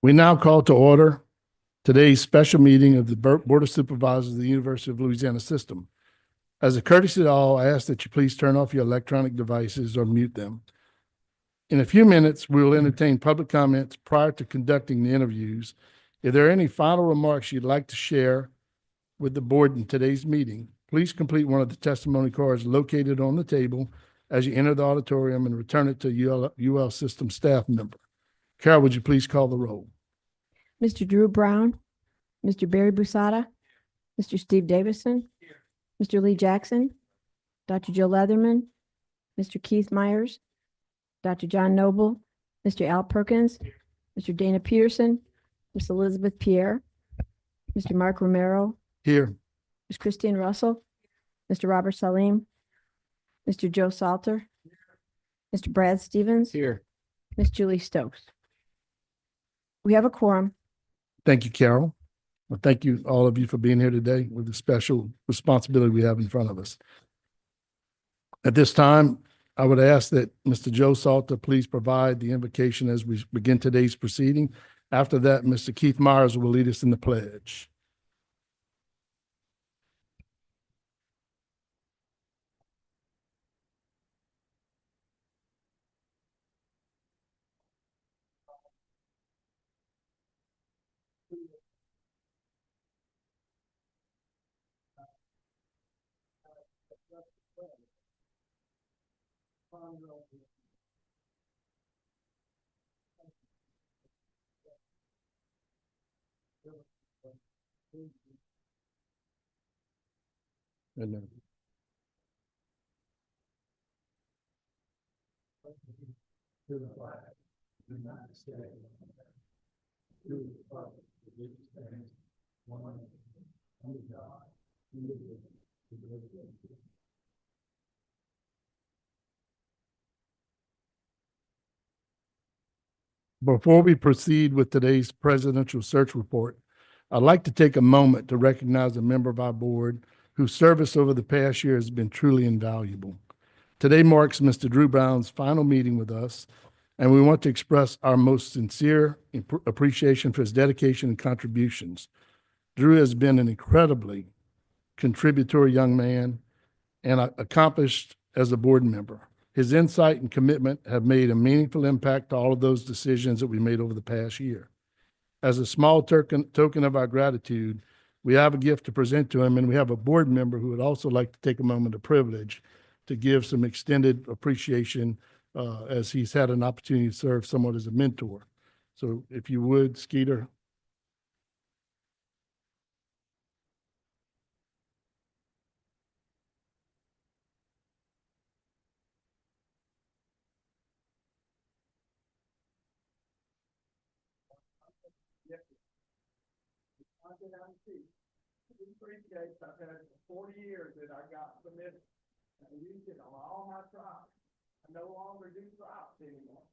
We now call to order today's special meeting of the Board of Supervisors of the University of Louisiana System. As a courtesy to all, I ask that you please turn off your electronic devices or mute them. In a few minutes, we will entertain public comments prior to conducting the interviews. If there are any final remarks you'd like to share with the board in today's meeting, please complete one of the testimony cards located on the table as you enter the auditorium and return it to a UL System staff member. Carol, would you please call the roll? Mr. Drew Brown, Mr. Barry Busada, Mr. Steve Davison, Mr. Lee Jackson, Dr. Joe Leatherman, Mr. Keith Myers, Dr. John Noble, Mr. Al Perkins, Mr. Dana Peterson, Ms. Elizabeth Pierre, Mr. Mark Romero, Here. Ms. Christine Russell, Mr. Robert Salim, Mr. Joe Salter, Mr. Brad Stevens, Here. Ms. Julie Stokes. We have a quorum. Thank you, Carol. Well, thank you, all of you, for being here today with the special responsibility we have in front of us. At this time, I would ask that Mr. Joe Salter please provide the invocation as we begin today's proceeding. After that, Mr. Keith Myers will lead us in the pledge. Amen. To the flag of the United States, to the republic for which it stands, one nation, under God, indivisible, with liberty and justice. Before we proceed with today's presidential search report, I'd like to take a moment to recognize a member of our board whose service over the past year has been truly invaluable. Today marks Mr. Drew Brown's final meeting with us, and we want to express our most sincere appreciation for his dedication and contributions. Drew has been an incredibly contributory young man and accomplished as a board member. His insight and commitment have made a meaningful impact to all of those decisions that we made over the past year. As a small token of our gratitude, we have a gift to present to him, and we have a board member who would also like to take a moment of privilege to give some extended appreciation as he's had an opportunity to serve somewhat as a mentor. So if you would, Skeeter. I've had 40 years that I got permitted and used it on all my trials. I no longer do trials anymore.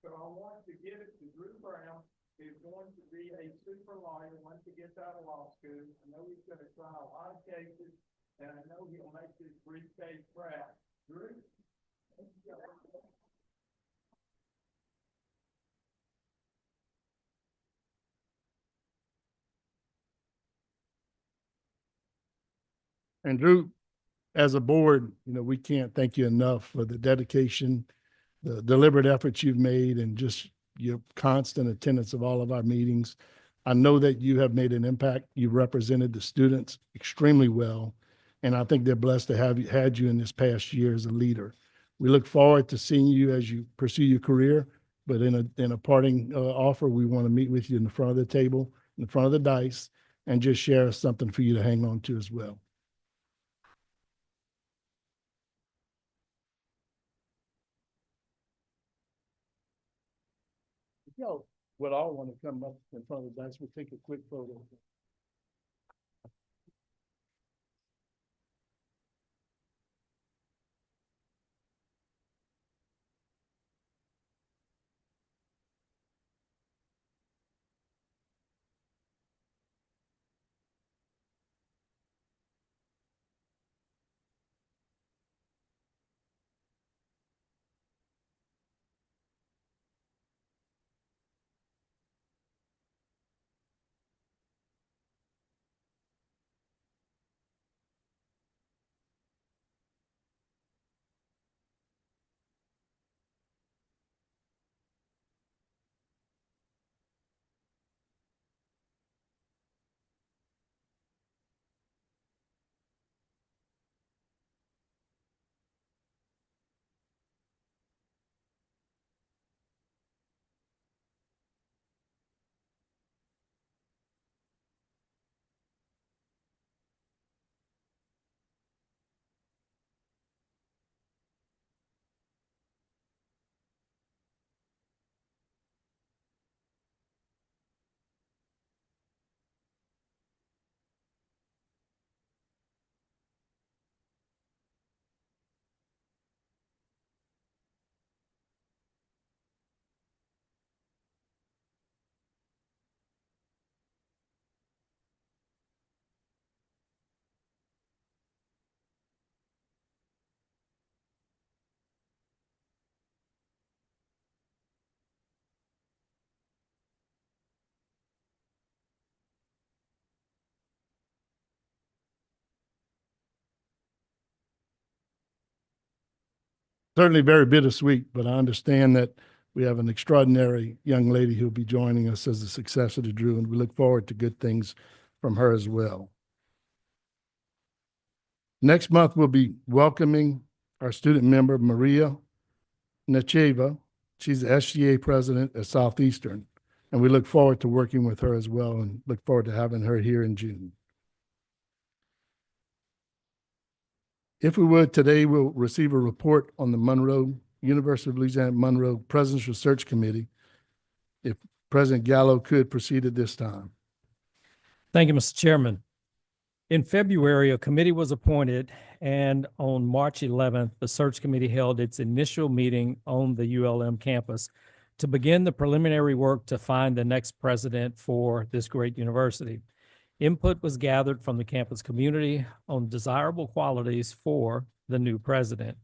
So I want to give it to Drew Brown, who's going to be a super lawyer once he gets out of law school. I know he's going to try a lot of cases, and I know he'll make this briefcase proud. Drew? And Drew, as a board, we can't thank you enough for the dedication, the deliberate efforts you've made, and just your constant attendance of all of our meetings. I know that you have made an impact. You've represented the students extremely well, and I think they're blessed to have had you in this past year as a leader. We look forward to seeing you as you pursue your career, but in a parting offer, we want to meet with you in the front of the table, in the front of the dice, and just share something for you to hang on to as well. Y'all would all want to come up in front of the dice. We'll take a quick photo. certainly very bittersweet, but I understand that we have an extraordinary young lady who'll be joining us as the successor to Drew, and we look forward to good things from her as well. Next month, we'll be welcoming our student member, Maria Nacheva. She's the SGA president at Southeastern, and we look forward to working with her as well and look forward to having her here in June. If we would, today we'll receive a report on the University of Louisiana Monroe President's Research Committee. If President Gallo could proceed at this time. Thank you, Mr. Chairman. In February, a committee was appointed, and on March 11th, the search committee held its initial meeting on the ULM campus to begin the preliminary work to find the next president for this great university. Input was gathered from the campus community on desirable qualities for the new president.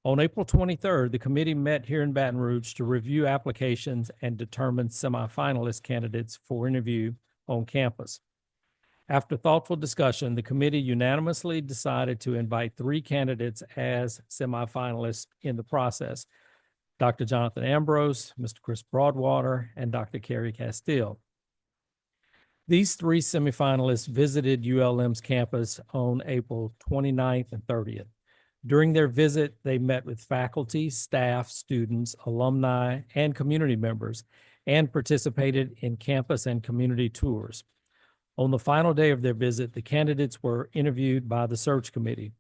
On April 23rd, the committee met here in Baton Rouge to review applications and determine semifinalist candidates for interview on campus. After thoughtful discussion, the committee unanimously decided to invite 3 candidates as semifinalists in the process: Dr. Jonathan Ambrose, Mr. Chris Broadwater, and Dr. Carrie Castile. These 3 semifinalists visited ULM's campus on April 29th and 30th. During their visit, they met with faculty, staff, students, alumni, and community members, and participated in campus and community tours. On the final day of their visit, the candidates were interviewed by the search committee.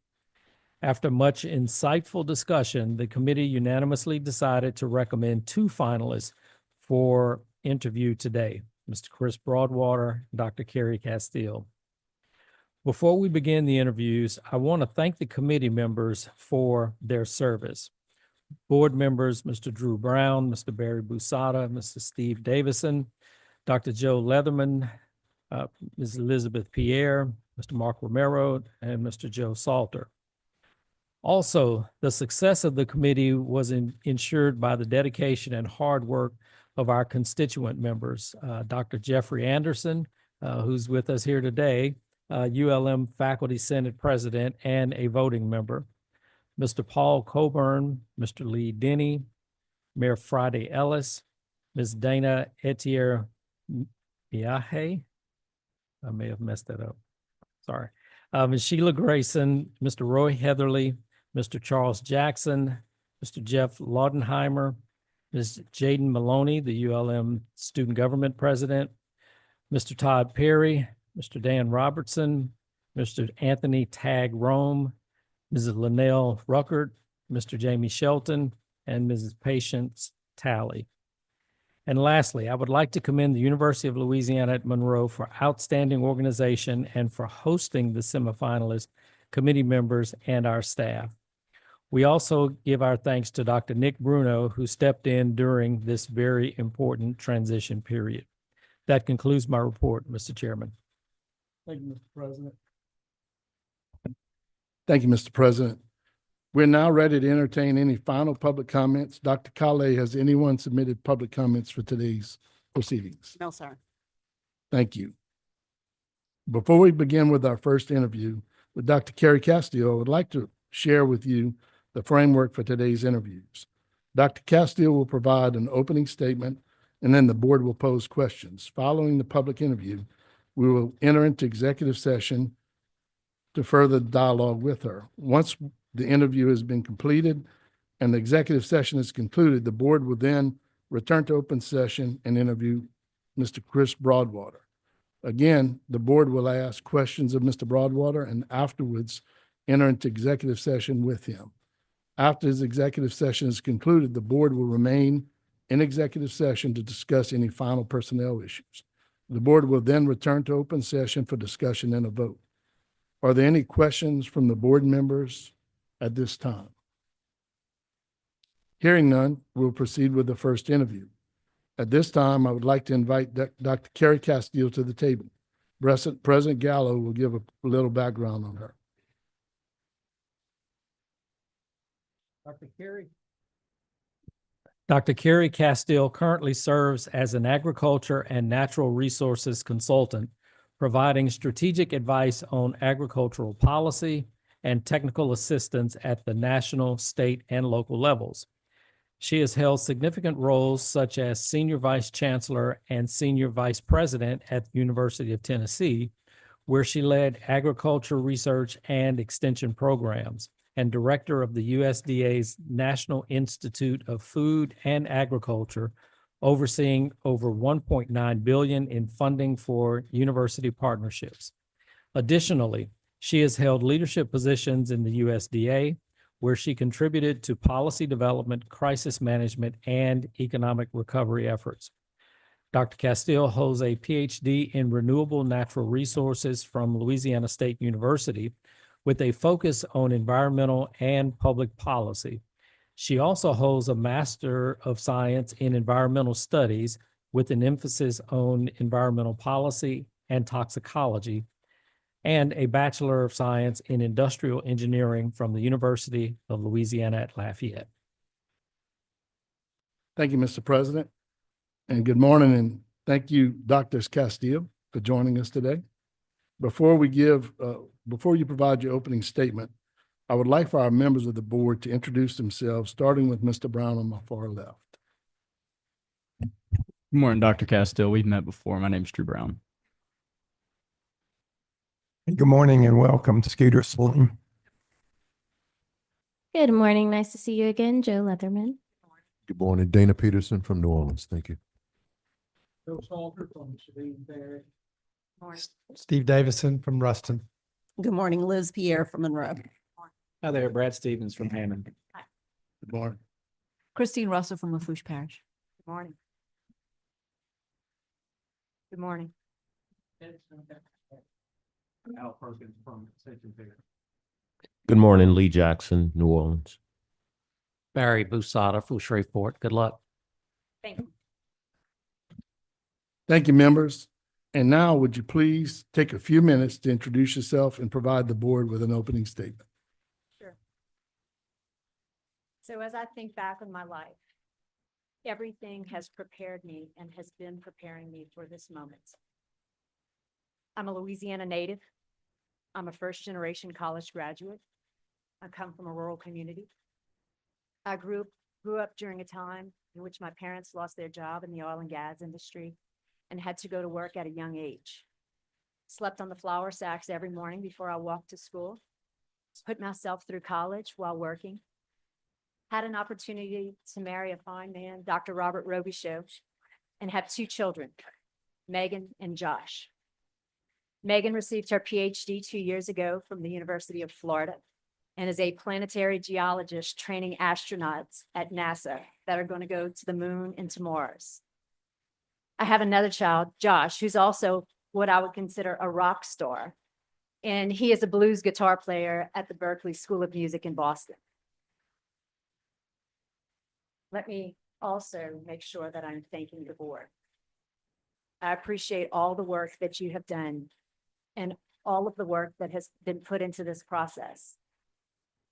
After much insightful discussion, the committee unanimously decided to recommend 2 finalists for interview today: Mr. Chris Broadwater, Dr. Carrie Castile. Before we begin the interviews, I want to thank the committee members for their service. Board members, Mr. Drew Brown, Mr. Barry Busada, Mr. Steve Davison, Dr. Joe Leatherman, Ms. Elizabeth Pierre, Mr. Mark Romero, and Mr. Joe Salter. Also, the success of the committee was ensured by the dedication and hard work of our constituent members, Dr. Jeffrey Anderson, who's with us here today, ULM Faculty Senate President and a voting member, Mr. Paul Coburn, Mr. Lee Denny, Mayor Friday Ellis, Ms. Dana Etier Miahe. I may have messed that up. Sorry. Ms. Sheila Grayson, Mr. Roy Heatherly, Mr. Charles Jackson, Mr. Jeff Laudenheimer, Ms. Jaden Maloney, the ULM Student Government President, Mr. Todd Perry, Mr. Dan Robertson, Mr. Anthony Tagg Rome, Mrs. Linnell Ruckert, Mr. Jamie Shelton, and Mrs. Patience Talley. And lastly, I would like to commend the University of Louisiana at Monroe for outstanding organization and for hosting the semifinalists, committee members, and our staff. We also give our thanks to Dr. Nick Bruno, who stepped in during this very important transition period. That concludes my report, Mr. Chairman. Thank you, Mr. President. Thank you, Mr. President. We're now ready to entertain any final public comments. Dr. Kale, has anyone submitted public comments for today's proceedings? No, sir. Thank you. Before we begin with our first interview with Dr. Carrie Castile, I would like to share with you the framework for today's interviews. Dr. Castile will provide an opening statement, and then the board will pose questions. Following the public interview, we will enter into executive session to further dialogue with her. Once the interview has been completed and the executive session is concluded, the board will then return to open session and interview Mr. Chris Broadwater. Again, the board will ask questions of Mr. Broadwater and afterwards enter into executive session with him. After his executive session is concluded, the board will remain in executive session to discuss any final personnel issues. The board will then return to open session for discussion and a vote. Are there any questions from the board members at this time? Hearing none, we'll proceed with the first interview. At this time, I would like to invite Dr. Carrie Castile to the table. President Gallo will give a little background on her. Dr. Carrie Castile currently serves as an agriculture and natural resources consultant, providing strategic advice on agricultural policy and technical assistance at the national, state, and local levels. She has held significant roles such as Senior Vice Chancellor and Senior Vice President at the University of Tennessee, where she led agriculture research and extension programs, and Director of the USDA's National Institute of Food and Agriculture, overseeing over $1.9 billion in funding for university partnerships. Additionally, she has held leadership positions in the USDA, where she contributed to policy development, crisis management, and economic recovery efforts. Dr. Castile holds a PhD in renewable natural resources from Louisiana State University with a focus on environmental and public policy. She also holds a Master of Science in Environmental Studies with an emphasis on environmental policy and toxicology, and a Bachelor of Science in Industrial Engineering from the University of Louisiana at Lafayette. Thank you, Mr. President. And good morning, and thank you, Drs. Castile, for joining us today. Before you provide your opening statement, I would like for our members of the board to introduce themselves, starting with Mr. Brown on my far left. Good morning, Dr. Castile. We've met before. My name's Drew Brown. Good morning and welcome, Scooter Salim. Good morning. Nice to see you again, Joe Leatherman. Good morning, Dana Peterson from New Orleans. Thank you. Bill Salter from Sabine Parish. Steve Davison from Ruston. Good morning, Liz Pierre from Monroe. Hi there, Brad Stevens from Hammond. Good morning. Christine Russell from Lafourche Parish. Good morning. Good morning. Al Perkins from Ascension Parish. Good morning, Lee Jackson, New Orleans. Barry Busada from Shreveport. Good luck. Thank you. Thank you, members. And now, would you please take a few minutes to introduce yourself and provide the board with an opening statement? Sure. So as I think back on my life, everything has prepared me and has been preparing me for this moment. I'm a Louisiana native. I'm a first-generation college graduate. I come from a rural community. I grew up during a time in which my parents lost their job in the oil and gas industry and had to go to work at a young age. Slept on the flour sacks every morning before I walked to school. Put myself through college while working. Had an opportunity to marry a fine man, Dr. Robert Robichaud, and have 2 children, Megan and Josh. Megan received her PhD 2 years ago from the University of Florida and is a planetary geologist training astronauts at NASA that are going to go to the moon and to Mars. I have another child, Josh, who's also what I would consider a rock star, and he is a blues guitar player at the Berklee School of Music in Boston. Let me also make sure that I'm thanking the board. I appreciate all the work that you have done and all of the work that has been put into this process.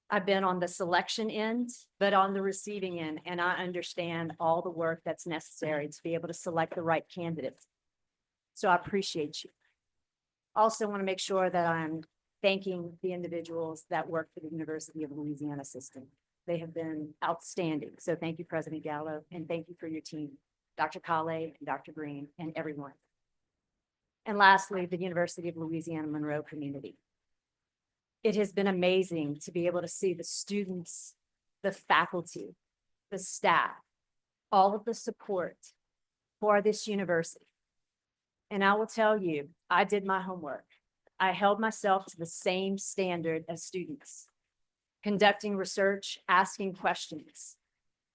I've been on the selection end, but on the receiving end, and I understand all the work that's necessary to be able to select the right candidates. So I appreciate you. Also want to make sure that I'm thanking the individuals that work for the University of Louisiana system. They have been outstanding. So thank you, President Gallo, and thank you for your team, Dr. Kale and Dr. Green and everyone. And lastly, the University of Louisiana Monroe community. It has been amazing to be able to see the students, the faculty, the staff, all of the support for this university. And I will tell you, I did my homework. I held myself to the same standard as students, conducting research, asking questions.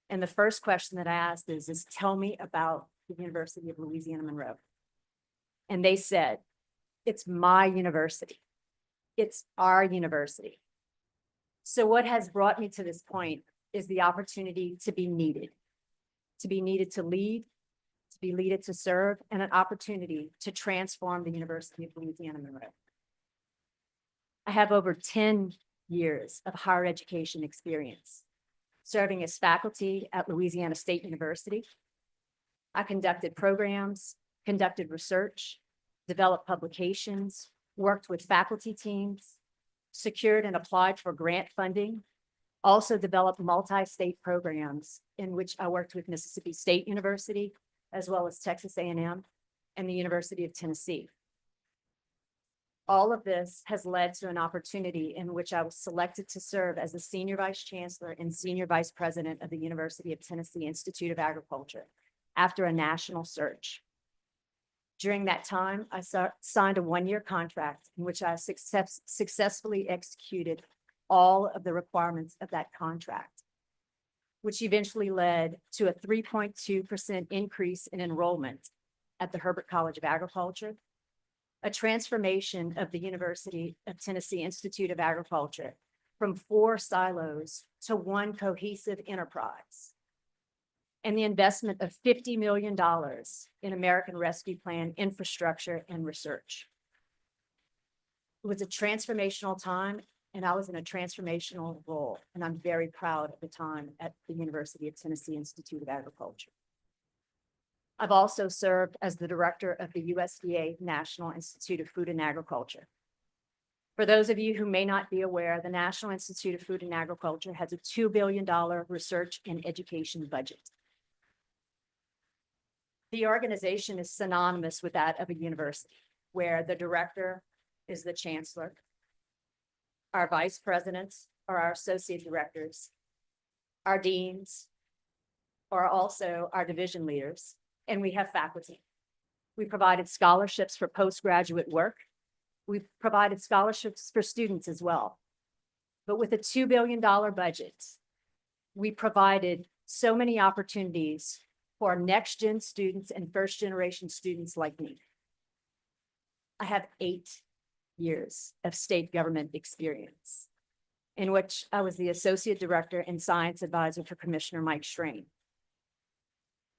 And the first question that I asked is tell me about the University of Louisiana Monroe. And they said, it's my university. It's our university. So what has brought me to this point is the opportunity to be needed to lead, to be needed to serve, and an opportunity to transform the University of Louisiana Monroe. I have over 10 years of higher education experience, serving as faculty at Louisiana State University. I conducted programs, conducted research, developed publications, worked with faculty teams, secured and applied for grant funding, also developed multi-state programs in which I worked with Mississippi State University, as well as Texas A&M and the University of Tennessee. All of this has led to an opportunity in which I was selected to serve as the Senior Vice Chancellor and Senior Vice President of the University of Tennessee Institute of Agriculture after a national search. During that time, I signed a one-year contract in which I successfully executed all of the requirements of that contract, which eventually led to a 3.2% increase in enrollment at the Herbert College of Agriculture, a transformation of the University of Tennessee Institute of Agriculture from 4 silos to one cohesive enterprise, and the investment of $50 million in American Rescue Plan infrastructure and research. It was a transformational time, and I was in a transformational role, and I'm very proud of the time at the University of Tennessee Institute of Agriculture. I've also served as the director of the USDA National Institute of Food and Agriculture. For those of you who may not be aware, the National Institute of Food and Agriculture has a $2 billion research and education budget. The organization is synonymous with that of a university, where the director is the chancellor, our vice presidents are our associate directors, our deans are also our division leaders, and we have faculty. We provided scholarships for postgraduate work. We've provided scholarships for students as well. But with a $2 billion budget, we provided so many opportunities for next-gen students and first-generation students like me. I have 8 years of state government experience, in which I was the associate director and science advisor for Commissioner Mike Strain.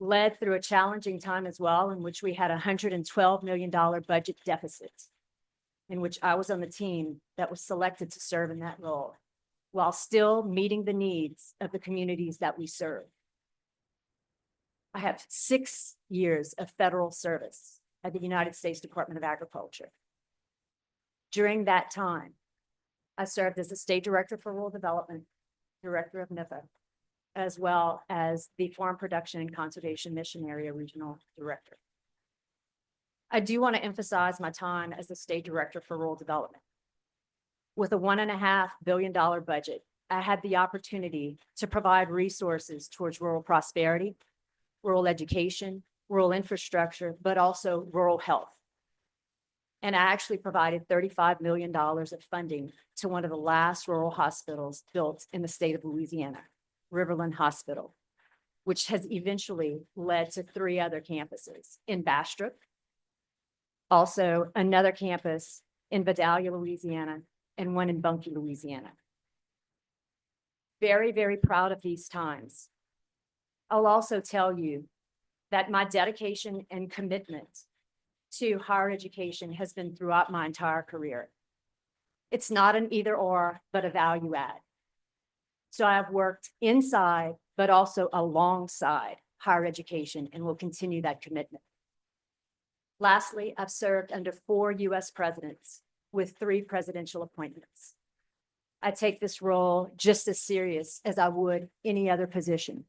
Led through a challenging time as well, in which we had a $112 million budget deficit, in which I was on the team that was selected to serve in that role, while still meeting the needs of the communities that we serve. I have 6 years of federal service at the United States Department of Agriculture. During that time, I served as the State Director for Rural Development, Director of NIFA, as well as the Farm Production and Conservation Mission Area Regional Director. I do want to emphasize my time as the State Director for Rural Development. With a $1.5 billion budget, I had the opportunity to provide resources towards rural prosperity, rural education, rural infrastructure, but also rural health. And I actually provided $35 million of funding to one of the last rural hospitals built in the state of Louisiana, Riverland Hospital, which has eventually led to 3 other campuses in Bastrop, also another campus in Vidalia, Louisiana, and one in Bunkie, Louisiana. Very, very proud of these times. I'll also tell you that my dedication and commitment to higher education has been throughout my entire career. It's not an either or, but a value add. So I've worked inside, but also alongside higher education, and will continue that commitment. Lastly, I've served under 4 U.S. presidents with 3 presidential appointments. I take this role just as serious as I would any other position.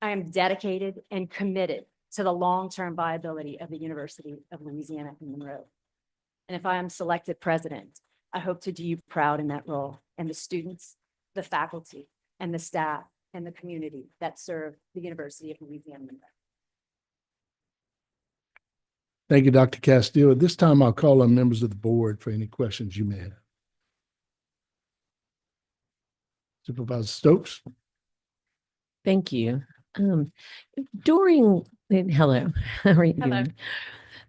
I am dedicated and committed to the long-term viability of the University of Louisiana in Monroe. And if I am selected president, I hope to do you proud in that role, and the students, the faculty, and the staff, and the community that serve the University of Louisiana Monroe. Thank you, Dr. Castile. At this time, I'll call on members of the board for any questions you may have. Supervisor Stokes? Thank you. Hello, how are you Hello.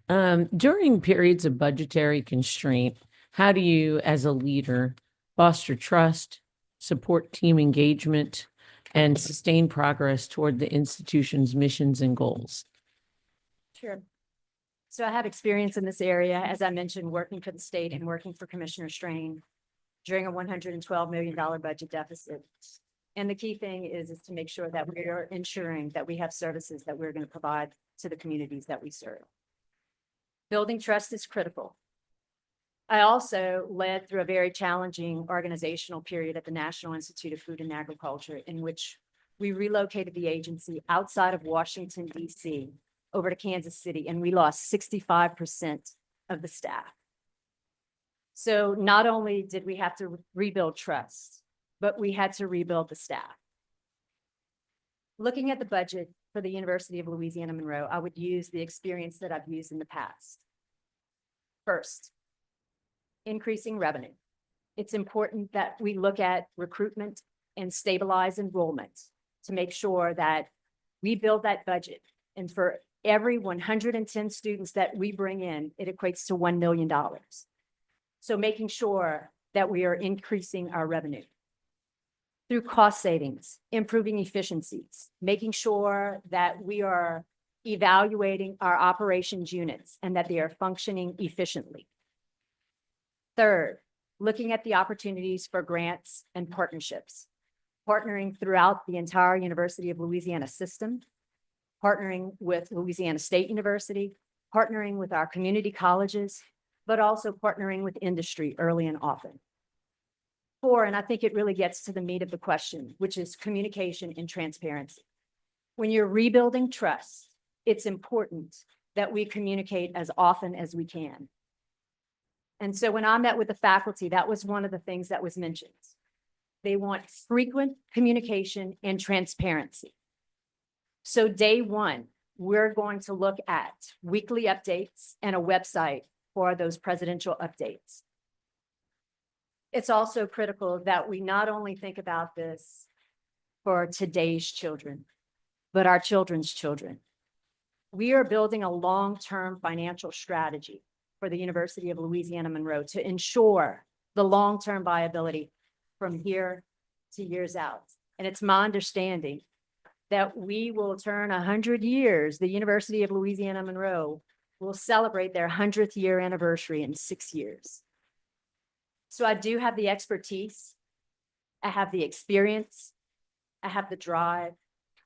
doing? During periods of budgetary constraint, how do you, as a leader, foster trust, support team engagement, and sustain progress toward the institution's missions and goals? Sure. So I have experience in this area, as I mentioned, working for the state and working for Commissioner Strain during a $112 million budget deficit. And the key thing is to make sure that we are ensuring that we have services that we're going to provide to the communities that we serve. Building trust is critical. I also led through a very challenging organizational period at the National Institute of Food and Agriculture, in which we relocated the agency outside of Washington, D.C. over to Kansas City, and we lost 65% of the staff. So not only did we have to rebuild trust, but we had to rebuild the staff. Looking at the budget for the University of Louisiana Monroe, I would use the experience that I've used in the past. First, increasing revenue. It's important that we look at recruitment and stabilize enrollment to make sure that we build that budget. And for every 110 students that we bring in, it equates to $1 million. So making sure that we are increasing our revenue through cost savings, improving efficiencies, making sure that we are evaluating our operations units and that they are functioning efficiently. Third, looking at the opportunities for grants and partnerships, partnering throughout the entire University of Louisiana system, partnering with Louisiana State University, partnering with our community colleges, but also partnering with industry early and often. Four, and I think it really gets to the meat of the question, which is communication and transparency. When you're rebuilding trust, it's important that we communicate as often as we can. And so when I met with the faculty, that was one of the things that was mentioned. They want frequent communication and transparency. So day one, we're going to look at weekly updates and a website for those presidential updates. It's also critical that we not only think about this for today's children, but our children's children. We are building a long-term financial strategy for the University of Louisiana Monroe to ensure the long-term viability from here to years out. And it's my understanding that we will turn 100 years. The University of Louisiana Monroe will celebrate their 100th year anniversary in 6 years. So I do have the expertise, I have the experience, I have the drive,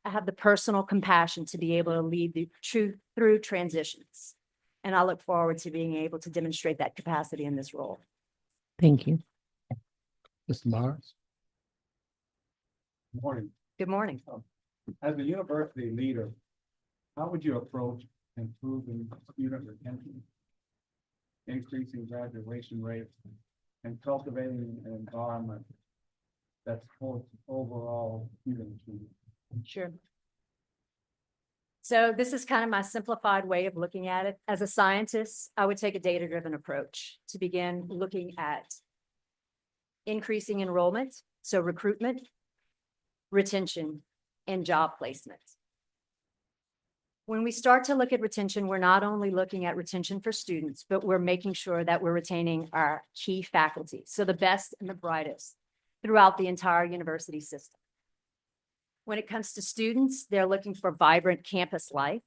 I have the personal compassion to be able to lead through transitions. And I look forward to being able to demonstrate that capacity in this role. Thank you. Mr. Myers? Morning. Good morning. As a university leader, how would you approach improving student retention, increasing graduation rates, and cultivating an environment that supports overall student achievement? Sure. So this is kind of my simplified way of looking at it. As a scientist, I would take a data-driven approach to begin looking at increasing enrollment, so recruitment, retention, and job placement. When we start to look at retention, we're not only looking at retention for students, but we're making sure that we're retaining our key faculty, so the best and the brightest throughout the entire university system. When it comes to students, they're looking for vibrant campus life.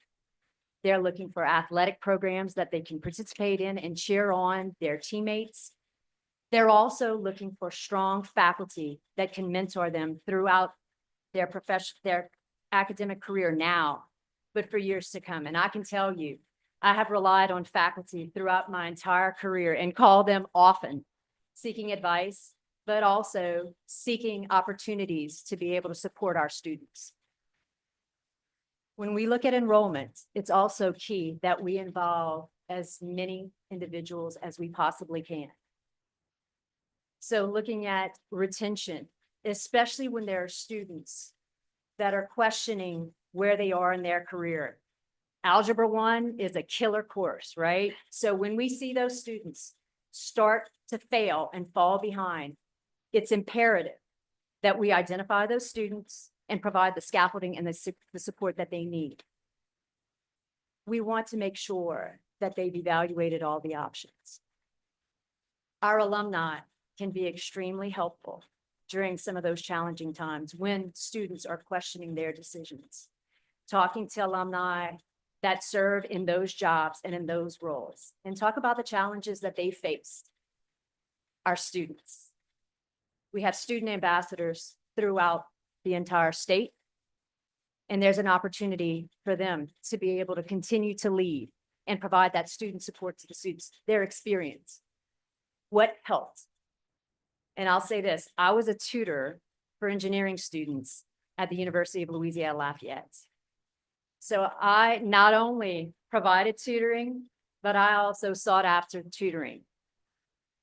They're looking for athletic programs that they can participate in and cheer on their teammates. They're also looking for strong faculty that can mentor them throughout their academic career now, but for years to come. And I can tell you, I have relied on faculty throughout my entire career and call them often, seeking advice, but also seeking opportunities to be able to support our students. When we look at enrollment, it's also key that we involve as many individuals as we possibly can. So looking at retention, especially when there are students that are questioning where they are in their career. Algebra 1 is a killer course, right? So when we see those students start to fail and fall behind, it's imperative that we identify those students and provide the scaffolding and the support that they need. We want to make sure that they've evaluated all the options. Our alumni can be extremely helpful during some of those challenging times when students are questioning their decisions. Talking to alumni that serve in those jobs and in those roles, and talk about the challenges that they faced. Our students. We have student ambassadors throughout the entire state, and there's an opportunity for them to be able to continue to lead and provide that student support to the students, their experience. What helped? And I'll say this, I was a tutor for engineering students at the University of Louisiana Lafayette. So I not only provided tutoring, but I also sought after tutoring.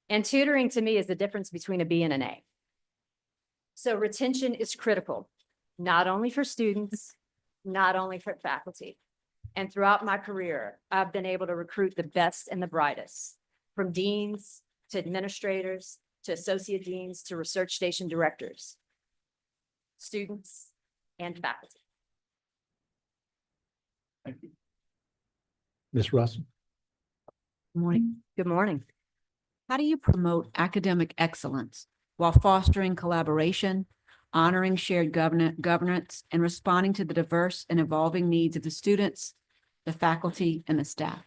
And tutoring to me is the difference between a B and an A. So retention is critical, not only for students, not only for faculty. And throughout my career, I've been able to recruit the best and the brightest, from deans to administrators, to associate deans, to research station directors, students, and faculty. Thank you. Ms. Russell? Morning. Good morning. How do you promote academic excellence while fostering collaboration, honoring shared governance, and responding to the diverse and evolving needs of the students, the faculty, and the staff?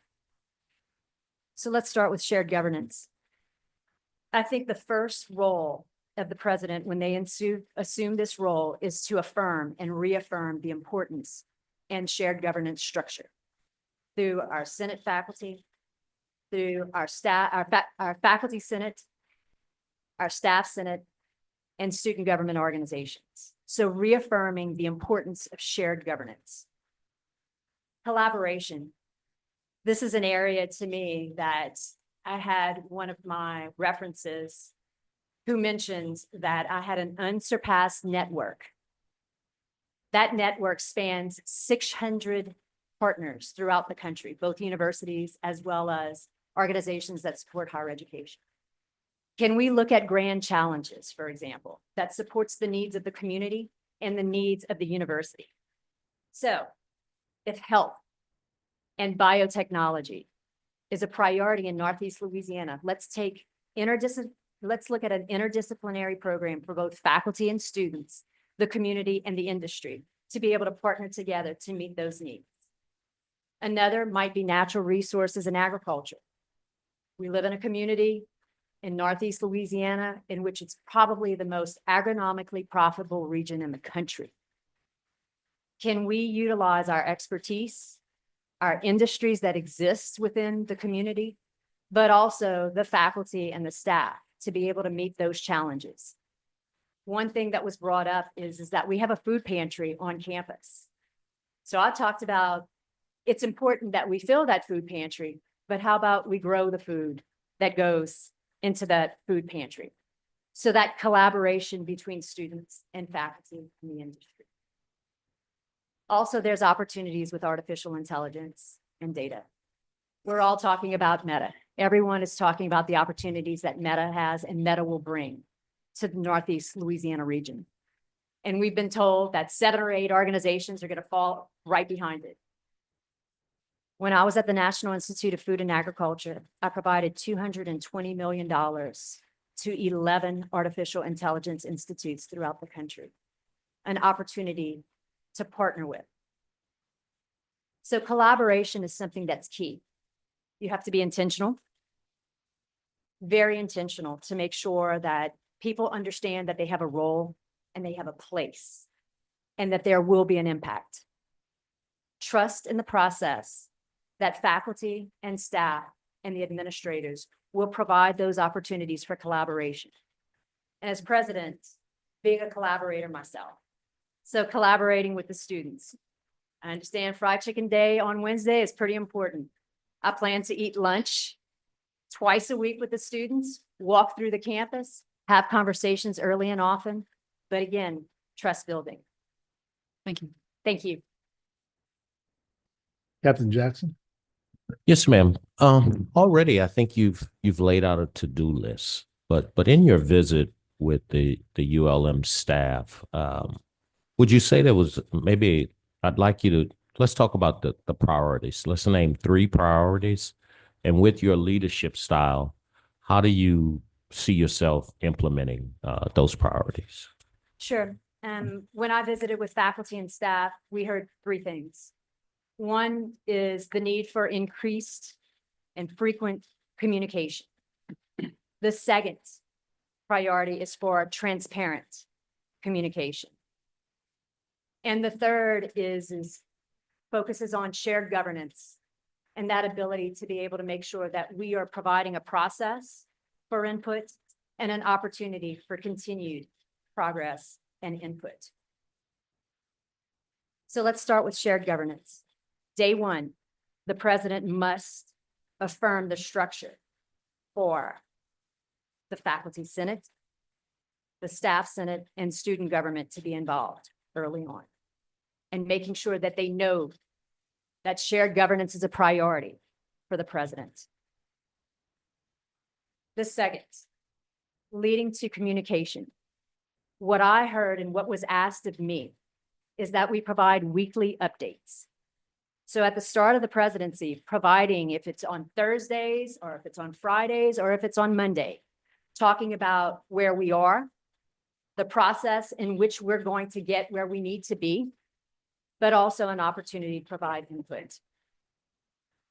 So let's start with shared governance. I think the first role of the president when they assume this role is to affirm and reaffirm the importance and shared governance structure through our Senate faculty, through our staff, our faculty Senate, our staff Senate, and student government organizations. So reaffirming the importance of shared governance. Collaboration. This is an area to me that I had one of my references who mentioned that I had an unsurpassed network. That network spans 600 partners throughout the country, both universities as well as organizations that support higher education. Can we look at grand challenges, for example, that supports the needs of the community and the needs of the university? So if health and biotechnology is a priority in Northeast Louisiana, let's look at an interdisciplinary program for both faculty and students, the community and the industry, to be able to partner together to meet those needs. Another might be natural resources and agriculture. We live in a community in Northeast Louisiana in which it's probably the most agronomically profitable region in the country. Can we utilize our expertise, our industries that exist within the community, but also the faculty and the staff to be able to meet those challenges? One thing that was brought up is that we have a food pantry on campus. So I talked about it's important that we fill that food pantry, but how about we grow the food that goes into that food pantry? So that collaboration between students and faculty in the industry. Also, there's opportunities with artificial intelligence and data. We're all talking about Meta. Everyone is talking about the opportunities that Meta has and Meta will bring to the Northeast Louisiana region. And we've been told that 7 or 8 organizations are going to fall right behind it. When I was at the National Institute of Food and Agriculture, I provided $220 million to 11 artificial intelligence institutes throughout the country, an opportunity to partner with. So collaboration is something that's key. You have to be intentional, very intentional, to make sure that people understand that they have a role and they have a place and that there will be an impact. Trust in the process that faculty and staff and the administrators will provide those opportunities for collaboration. And as president, being a collaborator myself, so collaborating with the students. I understand Fried Chicken Day on Wednesday is pretty important. I plan to eat lunch twice a week with the students, walk through the campus, have conversations early and often, but again, trust building. Thank you. Thank you. Captain Jackson? Yes, ma'am. Already, I think you've laid out a to-do list, but in your visit with the ULM staff, would you say there was maybe, I'd like you to, let's talk about the priorities. Let's name 3 priorities. And with your leadership style, how do you see yourself implementing those priorities? Sure. When I visited with faculty and staff, we heard 3 things. One is the need for increased and frequent communication. The second priority is for transparent communication. And the third is focuses on shared governance and that ability to be able to make sure that we are providing a process for input and an opportunity for continued progress and input. So let's start with shared governance. Day one, the president must affirm the structure for the faculty senate, the staff senate, and student government to be involved early on, and making sure that they know that shared governance is a priority for the president. The second, leading to communication. What I heard and what was asked of me is that we provide weekly updates. So at the start of the presidency, providing if it's on Thursdays or if it's on Fridays or if it's on Monday, talking about where we are, the process in which we're going to get where we need to be, but also an opportunity to provide input.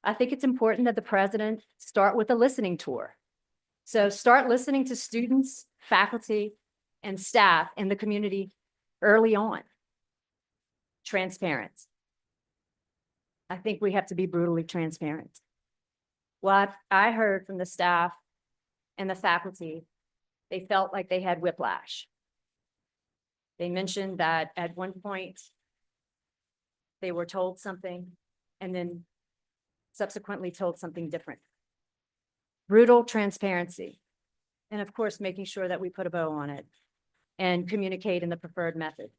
I think it's important that the president start with a listening tour. So start listening to students, faculty, and staff in the community early on. Transparent. I think we have to be brutally transparent. What I heard from the staff and the faculty, they felt like they had whiplash. They mentioned that at one point they were told something and then subsequently told something different. Brutal transparency. And of course, making sure that we put a bow on it and communicate in the preferred method.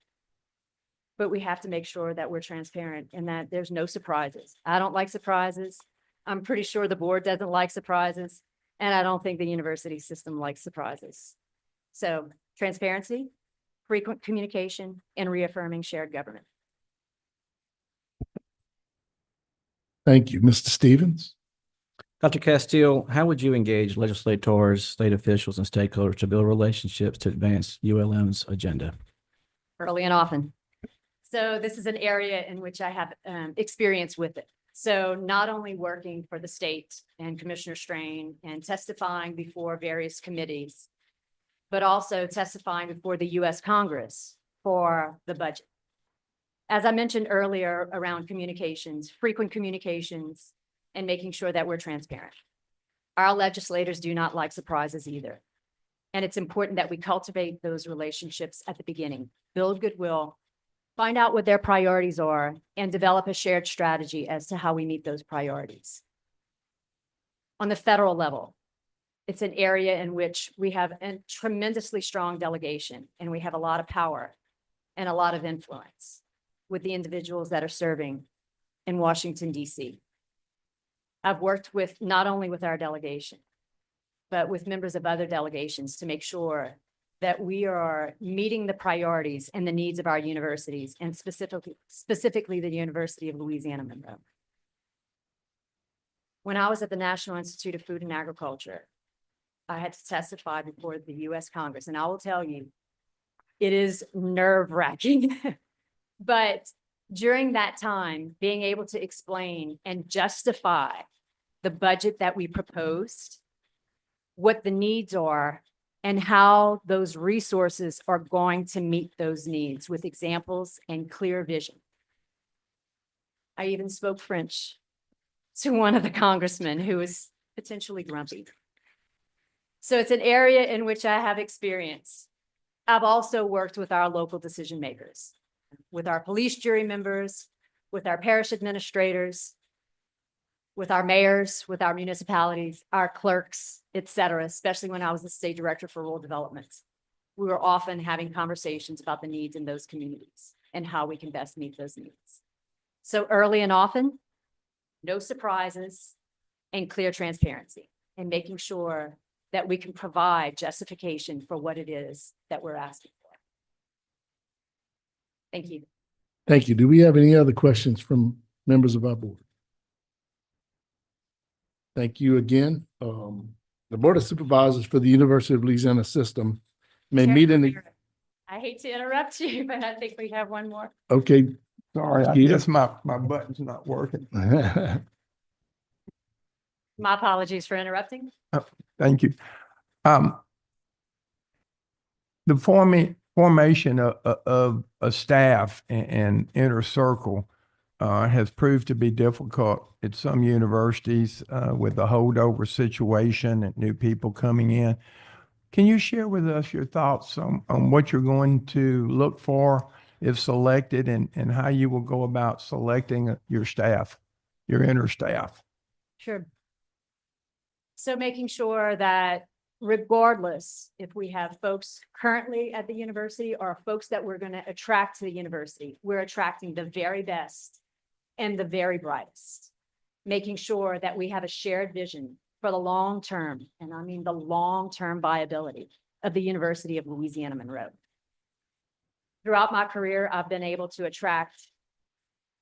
But we have to make sure that we're transparent and that there's no surprises. I don't like surprises. I'm pretty sure the board doesn't like surprises. And I don't think the university system likes surprises. So transparency, frequent communication, and reaffirming shared government. Thank you. Mr. Stevens? Dr. Castile, how would you engage legislators, state officials, and stakeholders to build relationships to advance ULM's agenda? Early and often. So this is an area in which I have experience with it. So not only working for the state and Commissioner Strain and testifying before various committees, but also testifying before the U.S. Congress for the budget. As I mentioned earlier around communications, frequent communications, and making sure that we're transparent. Our legislators do not like surprises either. And it's important that we cultivate those relationships at the beginning, build goodwill, find out what their priorities are, and develop a shared strategy as to how we meet those priorities. On the federal level, it's an area in which we have a tremendously strong delegation, and we have a lot of power and a lot of influence with the individuals that are serving in Washington, D.C. I've worked with not only with our delegation, but with members of other delegations to make sure that we are meeting the priorities and the needs of our universities, and specifically the University of Louisiana Monroe. When I was at the National Institute of Food and Agriculture, I had to testify before the U.S. Congress, and I will tell you, it is nerve-wracking. But during that time, being able to explain and justify the budget that we proposed, what the needs are, and how those resources are going to meet those needs with examples and clear vision. I even spoke French to one of the congressmen who was potentially grumpy. So it's an area in which I have experience. I've also worked with our local decision makers, with our police jury members, with our parish administrators, with our mayors, with our municipalities, our clerks, et cetera, especially when I was the state director for rural development. We were often having conversations about the needs in those communities and how we can best meet those needs. So early and often, no surprises, and clear transparency, and making sure that we can provide justification for what it is that we're asking for. Thank you. Thank you. Do we have any other questions from members of our board? Thank you again. The Board of Supervisors for the University of Louisiana System may meet in the, I hate to interrupt you, but I think we have one more. okay. Sorry, I Peter? guess my button's not working. My apologies for interrupting. Thank you. The formation of a staff and inner circle has proved to be difficult at some universities with the holdover situation and new people coming in. Can you share with us your thoughts on what you're going to look for if selected and how you will go about selecting your staff, your inner staff? Sure. So making sure that regardless if we have folks currently at the university or folks that we're going to attract to the university, we're attracting the very best and the very brightest. Making sure that we have a shared vision for the long term, and I mean the long-term viability of the University of Louisiana Monroe. Throughout my career, I've been able to attract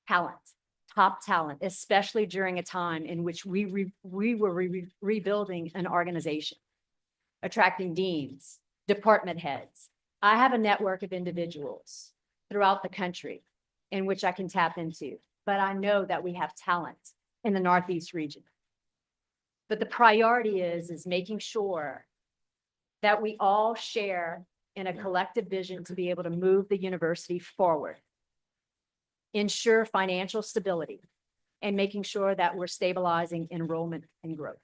talent, top talent, especially during a time in which we were rebuilding an organization, attracting deans, department heads. I have a network of individuals throughout the country in which I can tap into, but I know that we have talent in the Northeast region. But the priority is making sure that we all share in a collective vision to be able to move the university forward, ensure financial stability, and making sure that we're stabilizing enrollment and growth.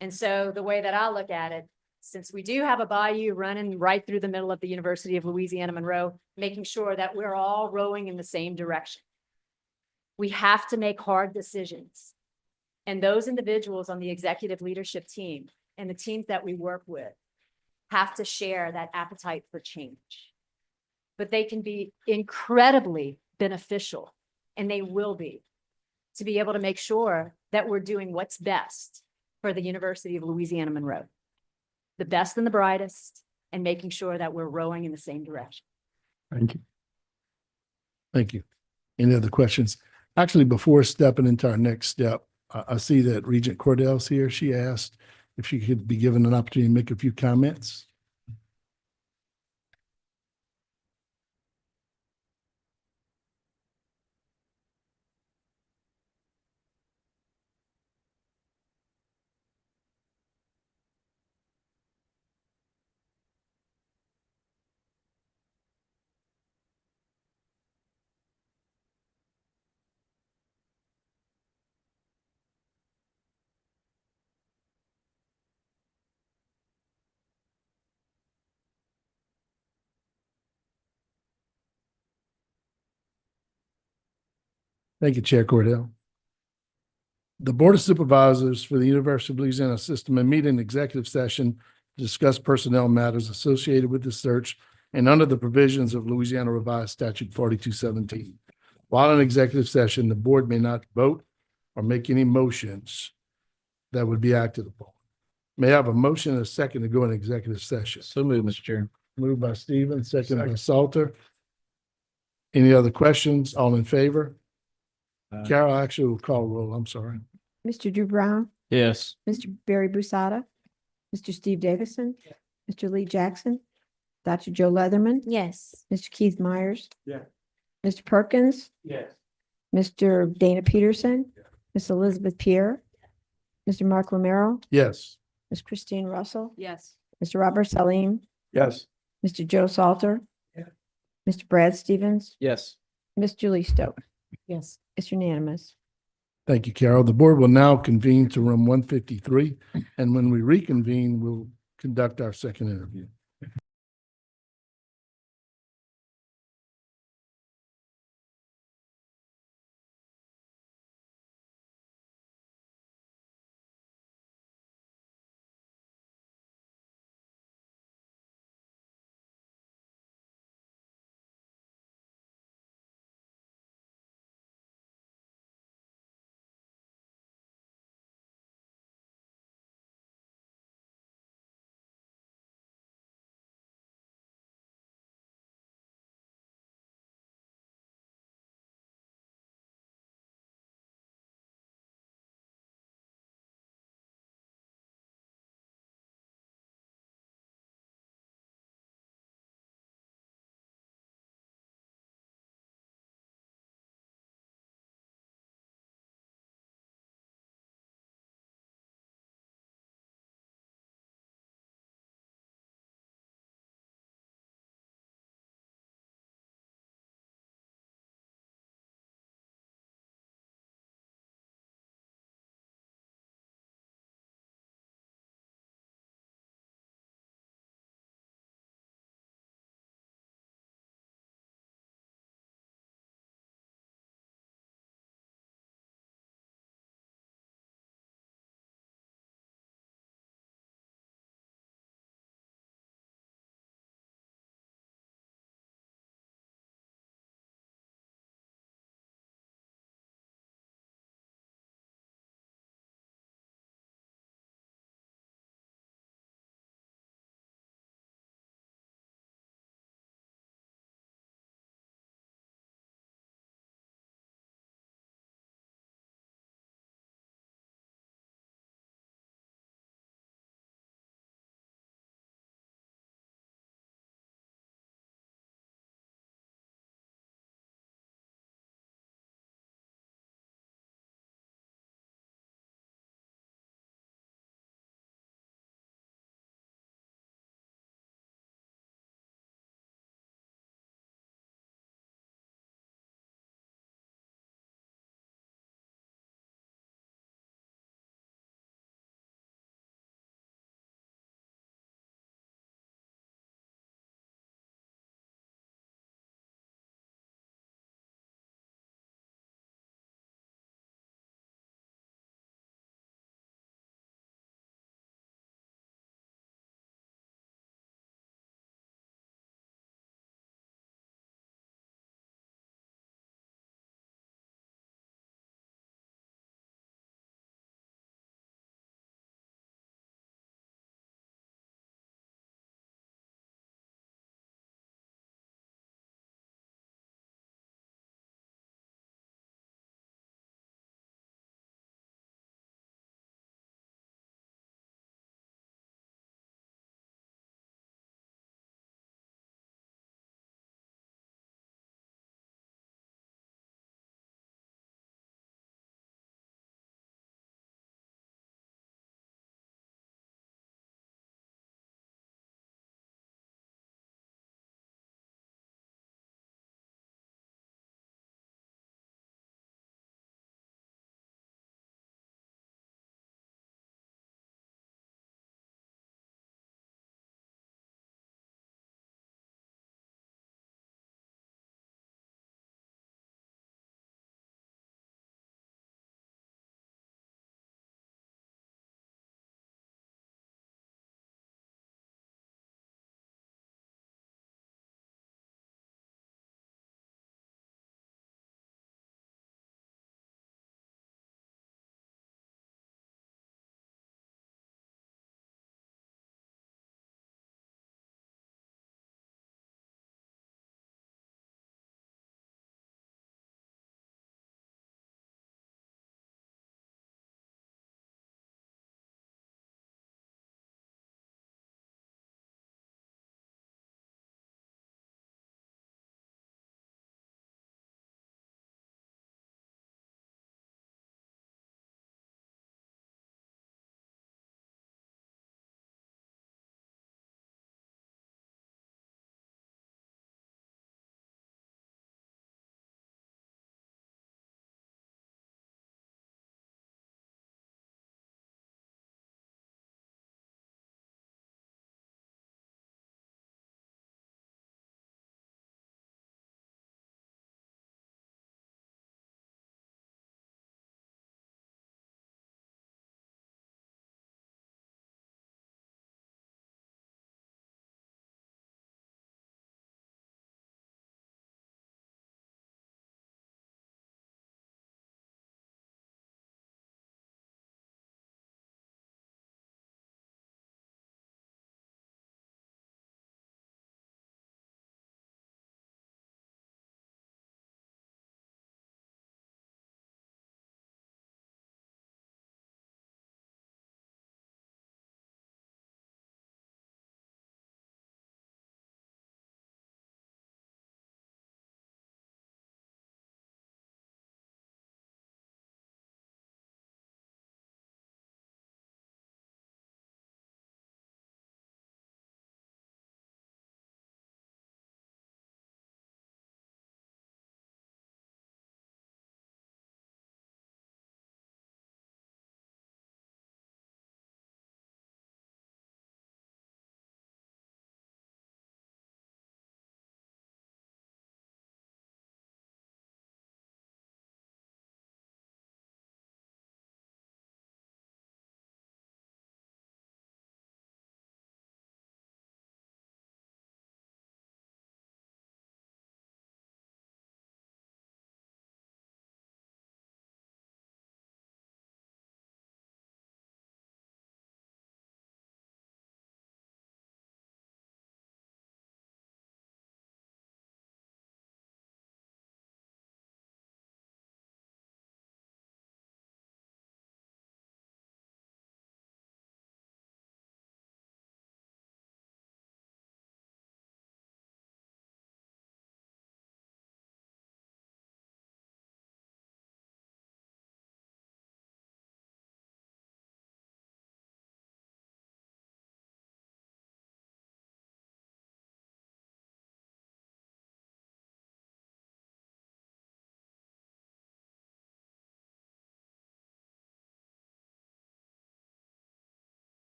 And so the way that I look at it, since we do have a bayou running right through the middle of the University of Louisiana Monroe, making sure that we're all rowing in the same direction. We have to make hard decisions. And those individuals on the executive leadership team and the teams that we work with have to share that appetite for change. But they can be incredibly beneficial, and they will be, to be able to make sure that we're doing what's best for the University of Louisiana Monroe. The best and the brightest, and making sure that we're rowing in the same direction. Thank you. Thank you. Any other questions? Actually, before stepping into our next step, I see that Regent Cordell's here. She asked if she could be given an opportunity to make a few comments. Thank you, Chair Cordell. The Board of Supervisors for the University of Louisiana System may meet in executive session to discuss personnel matters associated with the search and under the provisions of Louisiana Revised Statute 4217. While in executive session, the board may not vote or make any motions that would be acted upon. May I have a motion and a second to go in executive session? So moved, Mr. Chair. Moved by Stevens, second by Salter. Any other questions? All in favor? Carol, actually will call roll. I'm sorry. Mr. Drew Brown, Yes. Mr. Barry Busada, Mr. Steve Davison, Mr. Lee Jackson, Dr. Joe Leatherman, Yes. Mr. Keith Myers, Yeah. Mr. Perkins, Yes. Mr. Dana Peterson, Miss Elizabeth Pierre, Mr. Mark Romero, Yes. Miss Christine Russell, Yes. Mr. Robert Salim, Yes. Mr. Joe Salter, Yeah. Mr. Brad Stevens, Yes. Miss Julie Stokes. Yes. It's unanimous. Thank you, Carol. The board will now convene to room 153, and when we reconvene, we'll conduct our second interview.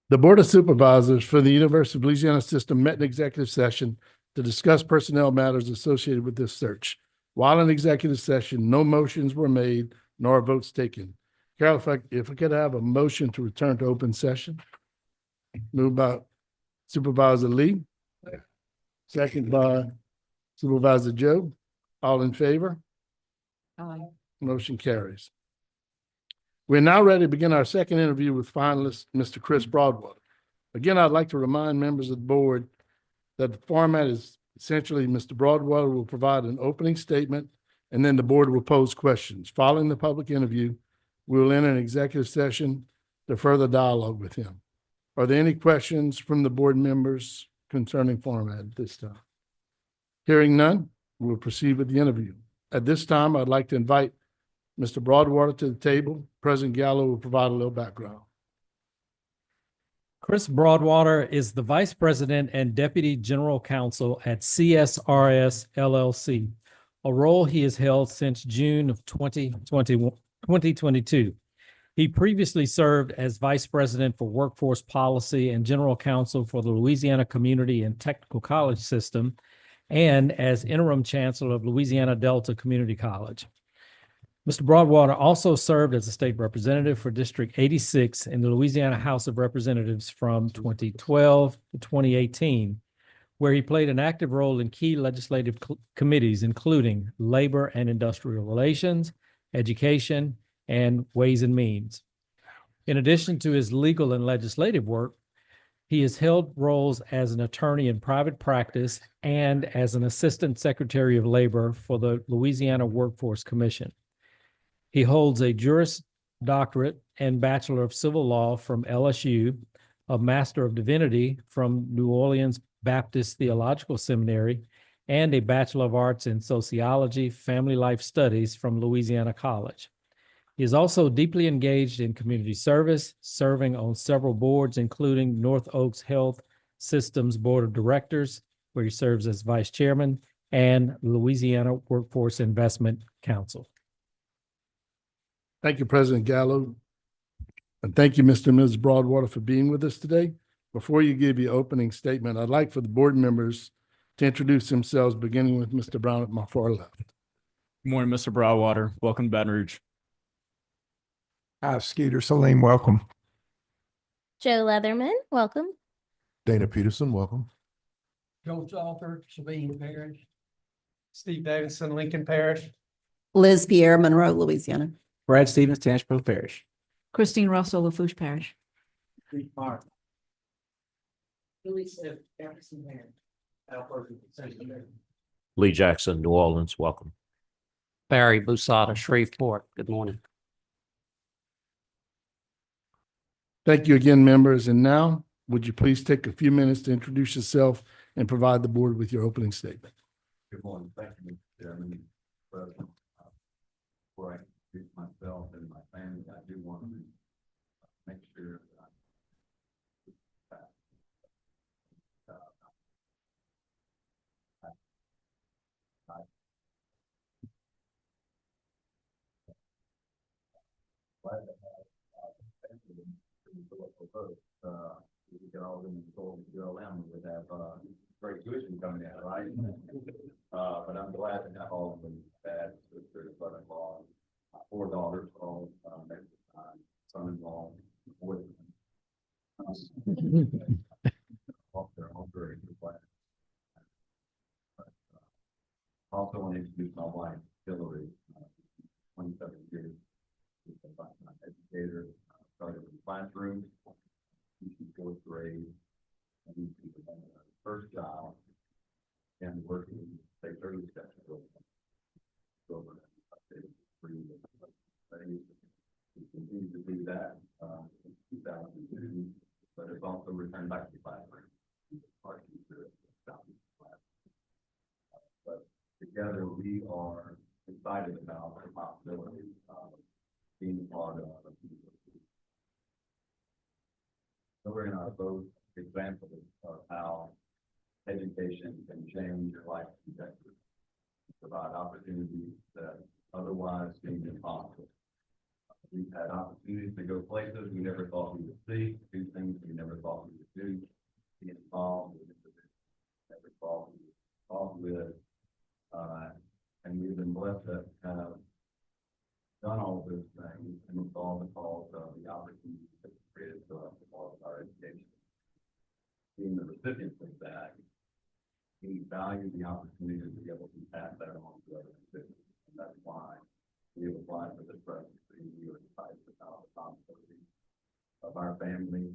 The Board of Supervisors for the University of Louisiana System met in executive session to discuss personnel matters associated with this search. While in executive session, no motions were made nor votes taken. Carol, if I could have a motion to return to open session. Moved by Supervisor Lee. Second by Supervisor Joe. All in favor? Aye. Motion carries. We're now ready to begin our second interview with finalist, Mr. Chris Broadwater. Again, I'd like to remind members of the board that the format is essentially Mr. Broadwater will provide an opening statement and then the board will pose questions. Following the public interview, we will enter an executive session to further dialogue with him. Are there any questions from the board members concerning format at this time? Hearing none, we will proceed with the interview. At this time, I'd like to invite Mr. Broadwater to the table. President Gallo will provide a little background. Chris Broadwater is the Vice President and Deputy General Counsel at CSRS LLC, a role he has held since June of 2022. He previously served as Vice President for Workforce Policy and General Counsel for the Louisiana Community and Technical College System and as Interim Chancellor of Louisiana Delta Community College. Mr. Broadwater also served as a state representative for District 86 in the Louisiana House of Representatives from 2012 to 2018, where he played an active role in key legislative committees, including Labor and Industrial Relations, Education, and Ways and Means. In addition to his legal and legislative work, he has held roles as an attorney in private practice and as an Assistant Secretary of Labor for the Louisiana Workforce Commission. He holds a Juris Doctorate and Bachelor of Civil Law from LSU, a Master of Divinity from New Orleans Baptist Theological Seminary, and a Bachelor of Arts in Sociology, Family Life Studies from Louisiana College. He is also deeply engaged in community service, serving on several boards, including North Oaks Health Systems Board of Directors, where he serves as Vice Chairman, and Louisiana Workforce Investment Council. Thank you, President Gallo. And thank you, Mr. and Ms. Broadwater, for being with us today. Before you give your opening statement, I'd like for the board members to introduce themselves, beginning with Mr. Brown at my far left. Good morning, Mr. Broadwater. Welcome to Baton Rouge. Hi, Skeeter Salim, welcome. Joe Leatherman, welcome. Dana Peterson, welcome. Joe Salter, Sabine Parish. Steve Davidson, Lincoln Parish. Liz Pierre, Monroe, Louisiana. Brad Stevens, Tangipahoa Parish. Christine Russell, Lafourche Parish. Lee Jackson, New Orleans, welcome. Barry Busada, Shreveport. Good morning. Thank you again, members. And now, would you please take a few minutes to introduce yourself and provide the board with your opening statement? Good morning. Thank you, Mr. Chairman. President. Before I introduce myself and my family, I do want to make sure that we get all them told ULM would have great tuition coming in, right? But I'm glad to have all of them bad sister, brother-in-law, 4 daughters, all next time, son-in-law, 4 off their own very good plan. Also want to introduce my wife, Hillary, 27 years, she's a educator, started in the classroom. She's 4th grade, and she's her first job and working in state service section. So we continue to do that in 2002, but it's also returned back to the classroom. But together we are excited about the possibility of being part of a So we're in our both examples of how education can change your life trajectory, provide opportunities that otherwise seem impossible. We've had opportunities to go places we never thought we would see, do things we never thought we would do, be involved with never thought we would be involved with. And we've been blessed to have done all those things, and it's all because of the opportunities that were created to us as part of our education. Being the recipients of that, we value the opportunity to be able to pass that on to other recipients. And that's why we have applied for this presidency. We are excited about the possibility of our family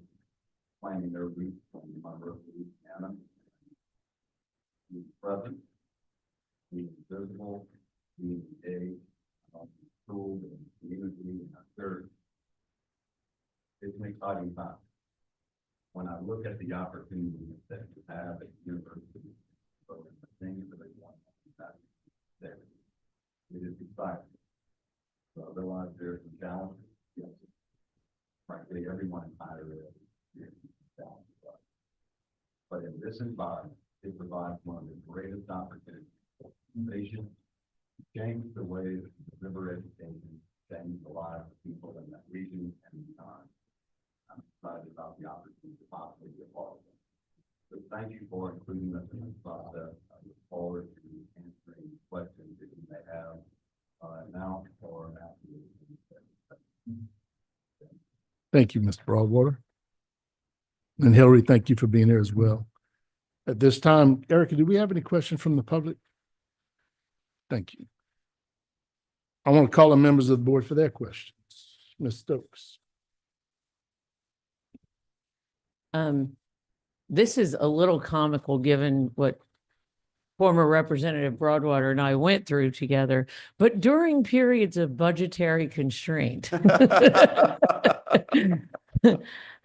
planting their roots from Monroe, Louisiana, being present, being visible, being engaged, in school and community and our church. It's an exciting time. When I look at the opportunities that you have at university, and the things that they want to have there, it is exciting. So I realize there's some challenges. Yes. Frankly, everyone in higher ed is challenged. But in this environment, it provides one of the greatest opportunities for innovation, change the way that we deliver education, change the lives of people in that region and beyond. I'm excited about the opportunity to possibly be a part of it. So thank you for including us in this process. I look forward to answering questions that you may have now or after. Thank you, Mr. Broadwater. And Hillary, thank you for being here as well. At this time, Erica, do we have any questions from the public? Thank you. I want to call on members of the board for their questions. Ms. Stokes. This is a little comical given what former Representative Broadwater and I went through together, but during periods of budgetary constraint,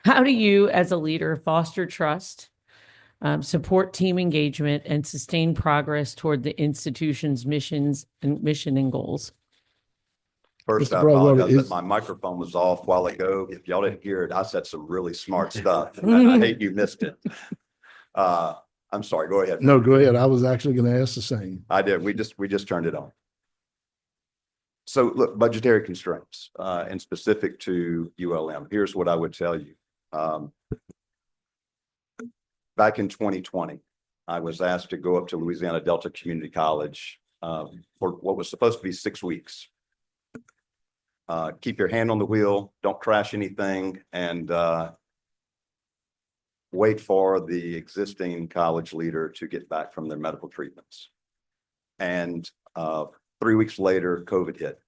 how do you, as a leader, foster trust, support team engagement, and sustain progress toward the institution's mission and goals? First, Mr. I Broadwater, apologize that my microphone was off a while ago. If y'all didn't hear it, I said some really smart stuff. And I hate you missed it. I'm sorry, go ahead. No, go ahead. I was actually going to ask the same. I did. We just turned it on. So look, budgetary constraints, and specific to ULM, here's what I would tell you. Back in 2020, I was asked to go up to Louisiana Delta Community College for what was supposed to be 6 weeks. Keep your hand on the wheel, don't crash anything, and wait for the existing college leader to get back from their medical treatments. And 3 weeks later, COVID hit,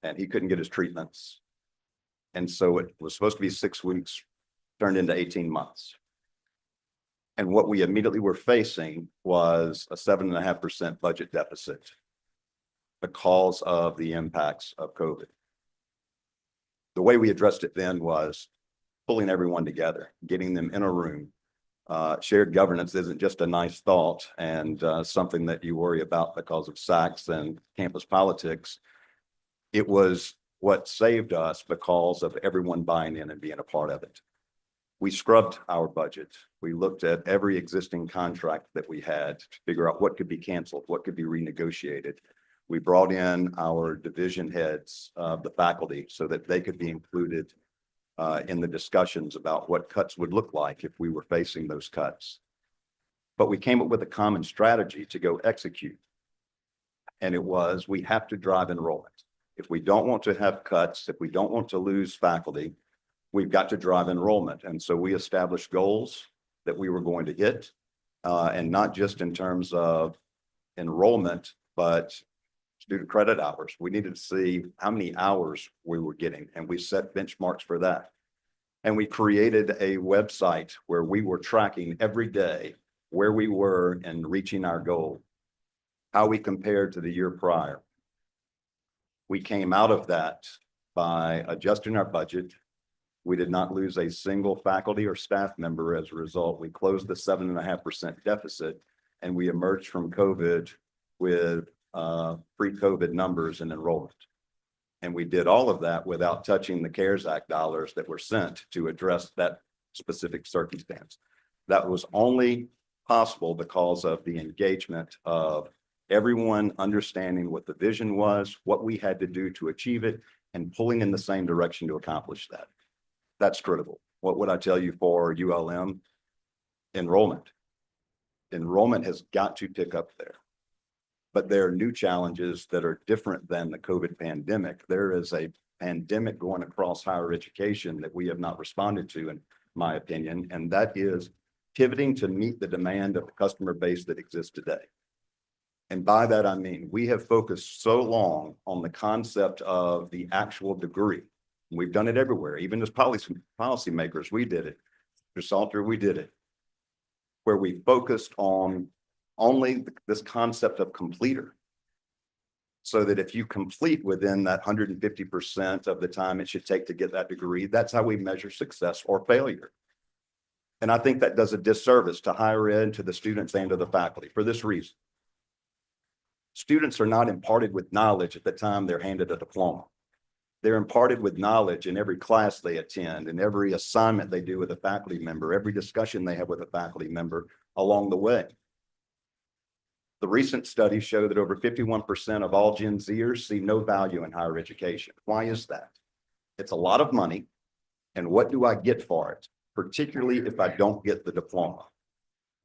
and he couldn't get his treatments. And so it was supposed to be 6 weeks, turned into 18 months. And what we immediately were facing was a 7.5% budget deficit because of the impacts of COVID. The way we addressed it then was pulling everyone together, getting them in a room. Shared governance isn't just a nice thought and something that you worry about because of SACs and campus politics. It was what saved us because of everyone buying in and being a part of it. We scrubbed our budget. We looked at every existing contract that we had to figure out what could be canceled, what could be renegotiated. We brought in our division heads of the faculty so that they could be included in the discussions about what cuts would look like if we were facing those cuts. But we came up with a common strategy to go execute. And it was, we have to drive enrollment. If we don't want to have cuts, if we don't want to lose faculty, we've got to drive enrollment. And so we established goals that we were going to hit, and not just in terms of enrollment, but student credit hours. We needed to see how many hours we were getting, and we set benchmarks for that. And we created a website where we were tracking every day where we were in reaching our goal, how we compared to the year prior. We came out of that by adjusting our budget. We did not lose a single faculty or staff member as a result. We closed the 7.5% deficit, and we emerged from COVID with pre-COVID numbers and enrollment. And we did all of that without touching the CARES Act dollars that were sent to address that specific circumstance. That was only possible because of the engagement of everyone understanding what the vision was, what we had to do to achieve it, and pulling in the same direction to accomplish that. That's critical. What would I tell you for ULM? Enrollment. Enrollment has got to pick up there. But there are new challenges that are different than the COVID pandemic. There is a pandemic going across higher education that we have not responded to, in my opinion, and that is pivoting to meet the demand of the customer base that exists today. And by that, I mean, we have focused so long on the concept of the actual degree. We've done it everywhere, even as policymakers, we did it. Mr. Salter, we did it. Where we focused on only this concept of completer. So that if you complete within that 150% of the time it should take to get that degree, that's how we measure success or failure. And I think that does a disservice to higher ed, to the students, and to the faculty for this reason. Students are not imparted with knowledge at the time they're handed a diploma. They're imparted with knowledge in every class they attend, in every assignment they do with a faculty member, every discussion they have with a faculty member along the way. The recent studies show that over 51% of all Gen Zers see no value in higher education. Why is that? It's a lot of money. And what do I get for it? Particularly if I don't get the diploma.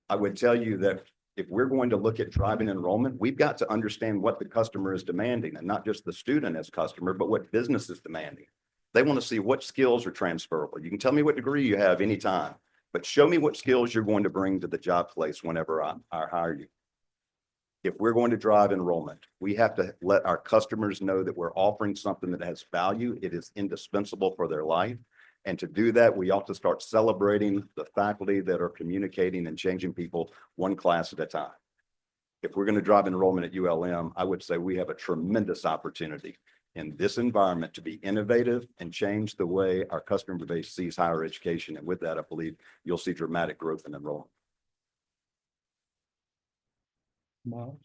I would tell you that if we're going to look at driving enrollment, we've got to understand what the customer is demanding, and not just the student as customer, but what business is demanding. They want to see what skills are transferable. You can tell me what degree you have anytime, but show me what skills you're going to bring to the job place whenever I hire you. If we're going to drive enrollment, we have to let our customers know that we're offering something that has value. It is indispensable for their life. And to do that, we ought to start celebrating the faculty that are communicating and changing people one class at a time. If we're going to drive enrollment at ULM, I would say we have a tremendous opportunity in this environment to be innovative and change the way our customer base sees higher education. And with that, I believe you'll see dramatic growth in enrollment. Miles?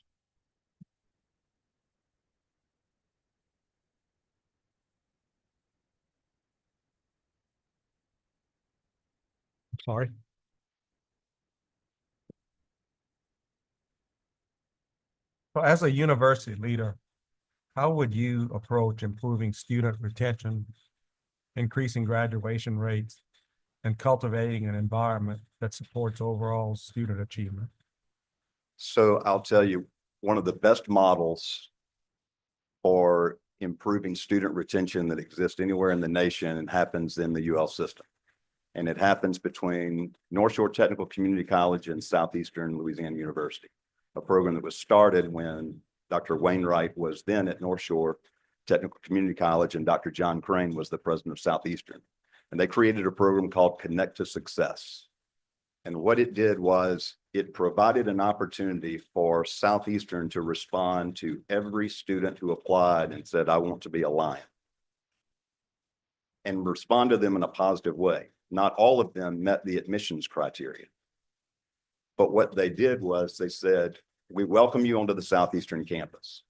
Sorry. So as a university leader, how would you approach improving student retention, increasing graduation rates, and cultivating an environment that supports overall student achievement? So I'll tell you, one of the best models for improving student retention that exists anywhere in the nation and happens in the UL system. And it happens between North Shore Technical Community College and Southeastern Louisiana University, a program that was started when Dr. Wainwright was then at North Shore Technical Community College and Dr. John Crane was the president of Southeastern. And they created a program called Connect to Success. And what it did was it provided an opportunity for Southeastern to respond to every student who applied and said, I want to be a Lion, and respond to them in a positive way. Not all of them met the admissions criteria. But what they did was they said, we welcome you onto the Southeastern campus.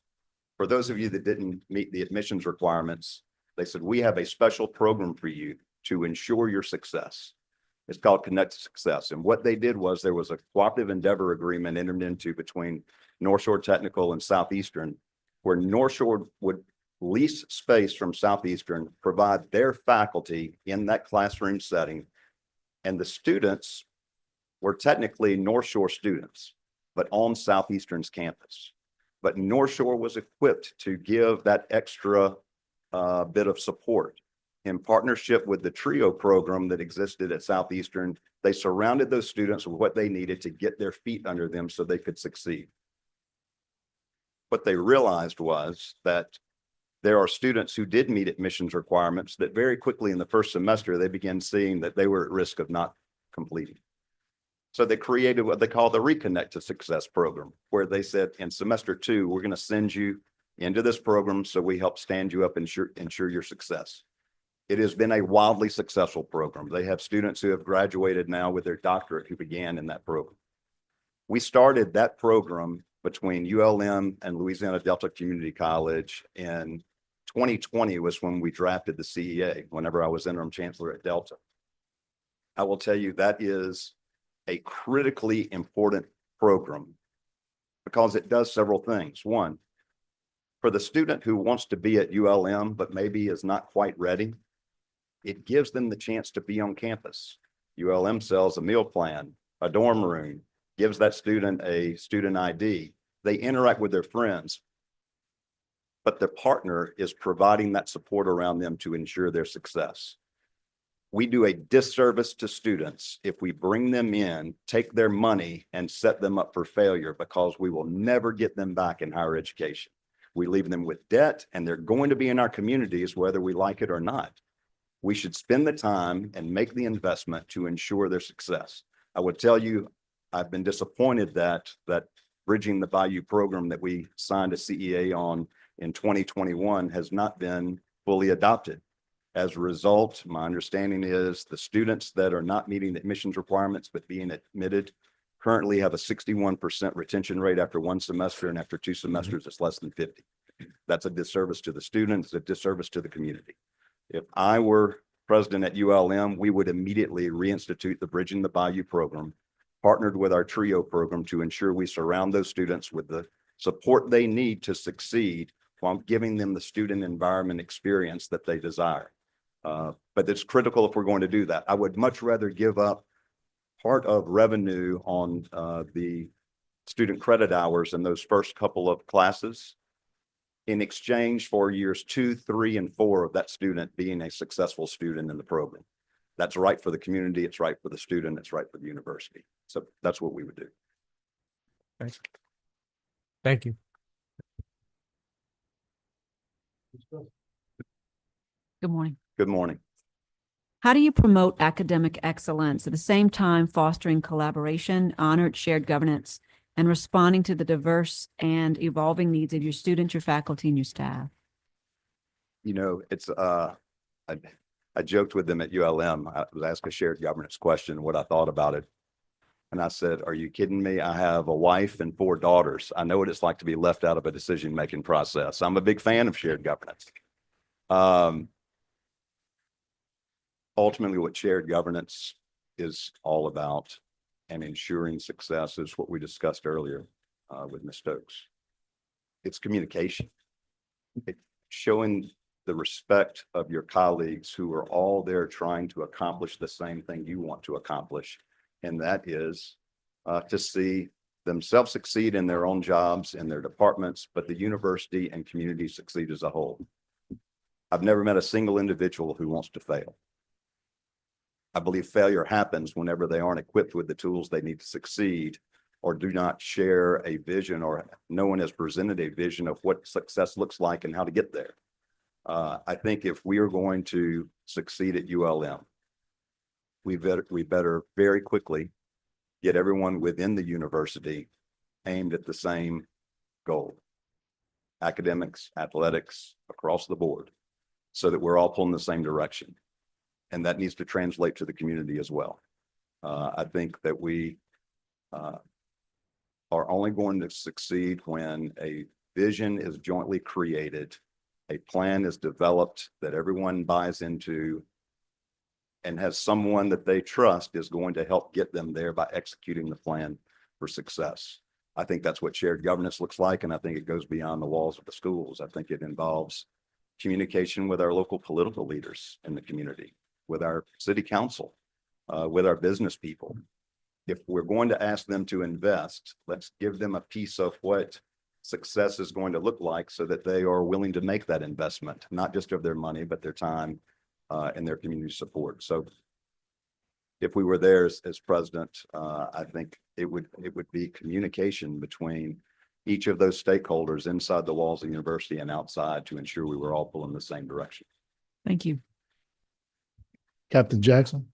For those of you that didn't meet the admissions requirements, they said, we have a special program for you to ensure your success. It's called Connect to Success. And what they did was there was a cooperative endeavor agreement entered into between North Shore Technical and Southeastern, where North Shore would lease space from Southeastern, provide their faculty in that classroom setting. And the students were technically North Shore students, but on Southeastern's campus. But North Shore was equipped to give that extra bit of support. In partnership with the TRIO program that existed at Southeastern, they surrounded those students with what they needed to get their feet under them so they could succeed. What they realized was that there are students who did meet admissions requirements that very quickly in the first semester, they began seeing that they were at risk of not completing. So they created what they call the Reconnect to Success program, where they said in semester 2, we're going to send you into this program so we help stand you up and ensure your success. It has been a wildly successful program. They have students who have graduated now with their doctorate who began in that program. We started that program between ULM and Louisiana Delta Community College in 2020 was when we drafted the CEA, whenever I was interim chancellor at Delta. I will tell you that is a critically important program because it does several things. One, For the student who wants to be at ULM, but maybe is not quite ready, it gives them the chance to be on campus. ULM sells a meal plan, a dorm room, gives that student a student ID. They interact with their friends, but their partner is providing that support around them to ensure their success. We do a disservice to students if we bring them in, take their money, and set them up for failure, because we will never get them back in higher education. We leave them with debt, and they're going to be in our communities whether we like it or not. We should spend the time and make the investment to ensure their success. I would tell you, I've been disappointed that Bridging the Bayou program that we signed a CEA on in 2021 has not been fully adopted. As a result, my understanding is the students that are not meeting the admissions requirements but being admitted currently have a 61% retention rate after one semester, and after 2 semesters, it's less than 50. That's a disservice to the students, a disservice to the community. If I were president at ULM, we would immediately reinstitute the Bridging the Bayou program, partnered with our TRIO program to ensure we surround those students with the support they need to succeed while giving them the student environment experience that they desire. But it's critical if we're going to do that. I would much rather give up part of revenue on the student credit hours in those first couple of classes in exchange for years 2, 3, and 4 of that student being a successful student in the program. That's right for the community, it's right for the student, it's right for the university. So that's what we would do. Thanks. Thank you. Good morning. Good morning. How do you promote academic excellence at the same time fostering collaboration, honored shared governance, and responding to the diverse and evolving needs of your students, your faculty, and your staff? You know, it's I joked with them at ULM. I was asked a shared governance question, what I thought about it. And I said, are you kidding me? I have a wife and 4 daughters. I know what it's like to be left out of a decision-making process. I'm a big fan of shared governance. Ultimately, what shared governance is all about and ensuring success is what we discussed earlier with Ms. Stokes. It's communication. It's showing the respect of your colleagues who are all there trying to accomplish the same thing you want to accomplish. And that is to see themselves succeed in their own jobs, in their departments, but the university and community succeed as a whole. I've never met a single individual who wants to fail. I believe failure happens whenever they aren't equipped with the tools they need to succeed, or do not share a vision, or no one has presented a vision of what success looks like and how to get there. I think if we are going to succeed at ULM, we better very quickly get everyone within the university aimed at the same goal: academics, athletics, across the board, so that we're all pulling the same direction. And that needs to translate to the community as well. I think that we are only going to succeed when a vision is jointly created, a plan is developed that everyone buys into, and has someone that they trust is going to help get them there by executing the plan for success. I think that's what shared governance looks like, and I think it goes beyond the walls of the schools. I think it involves communication with our local political leaders in the community, with our city council, with our business people. If we're going to ask them to invest, let's give them a piece of what success is going to look like so that they are willing to make that investment, not just of their money, but their time and their community support. So if we were there as president, I think it would be communication between each of those stakeholders inside the walls of the university and outside to ensure we were all pulling the same direction. Thank you. Captain Jackson?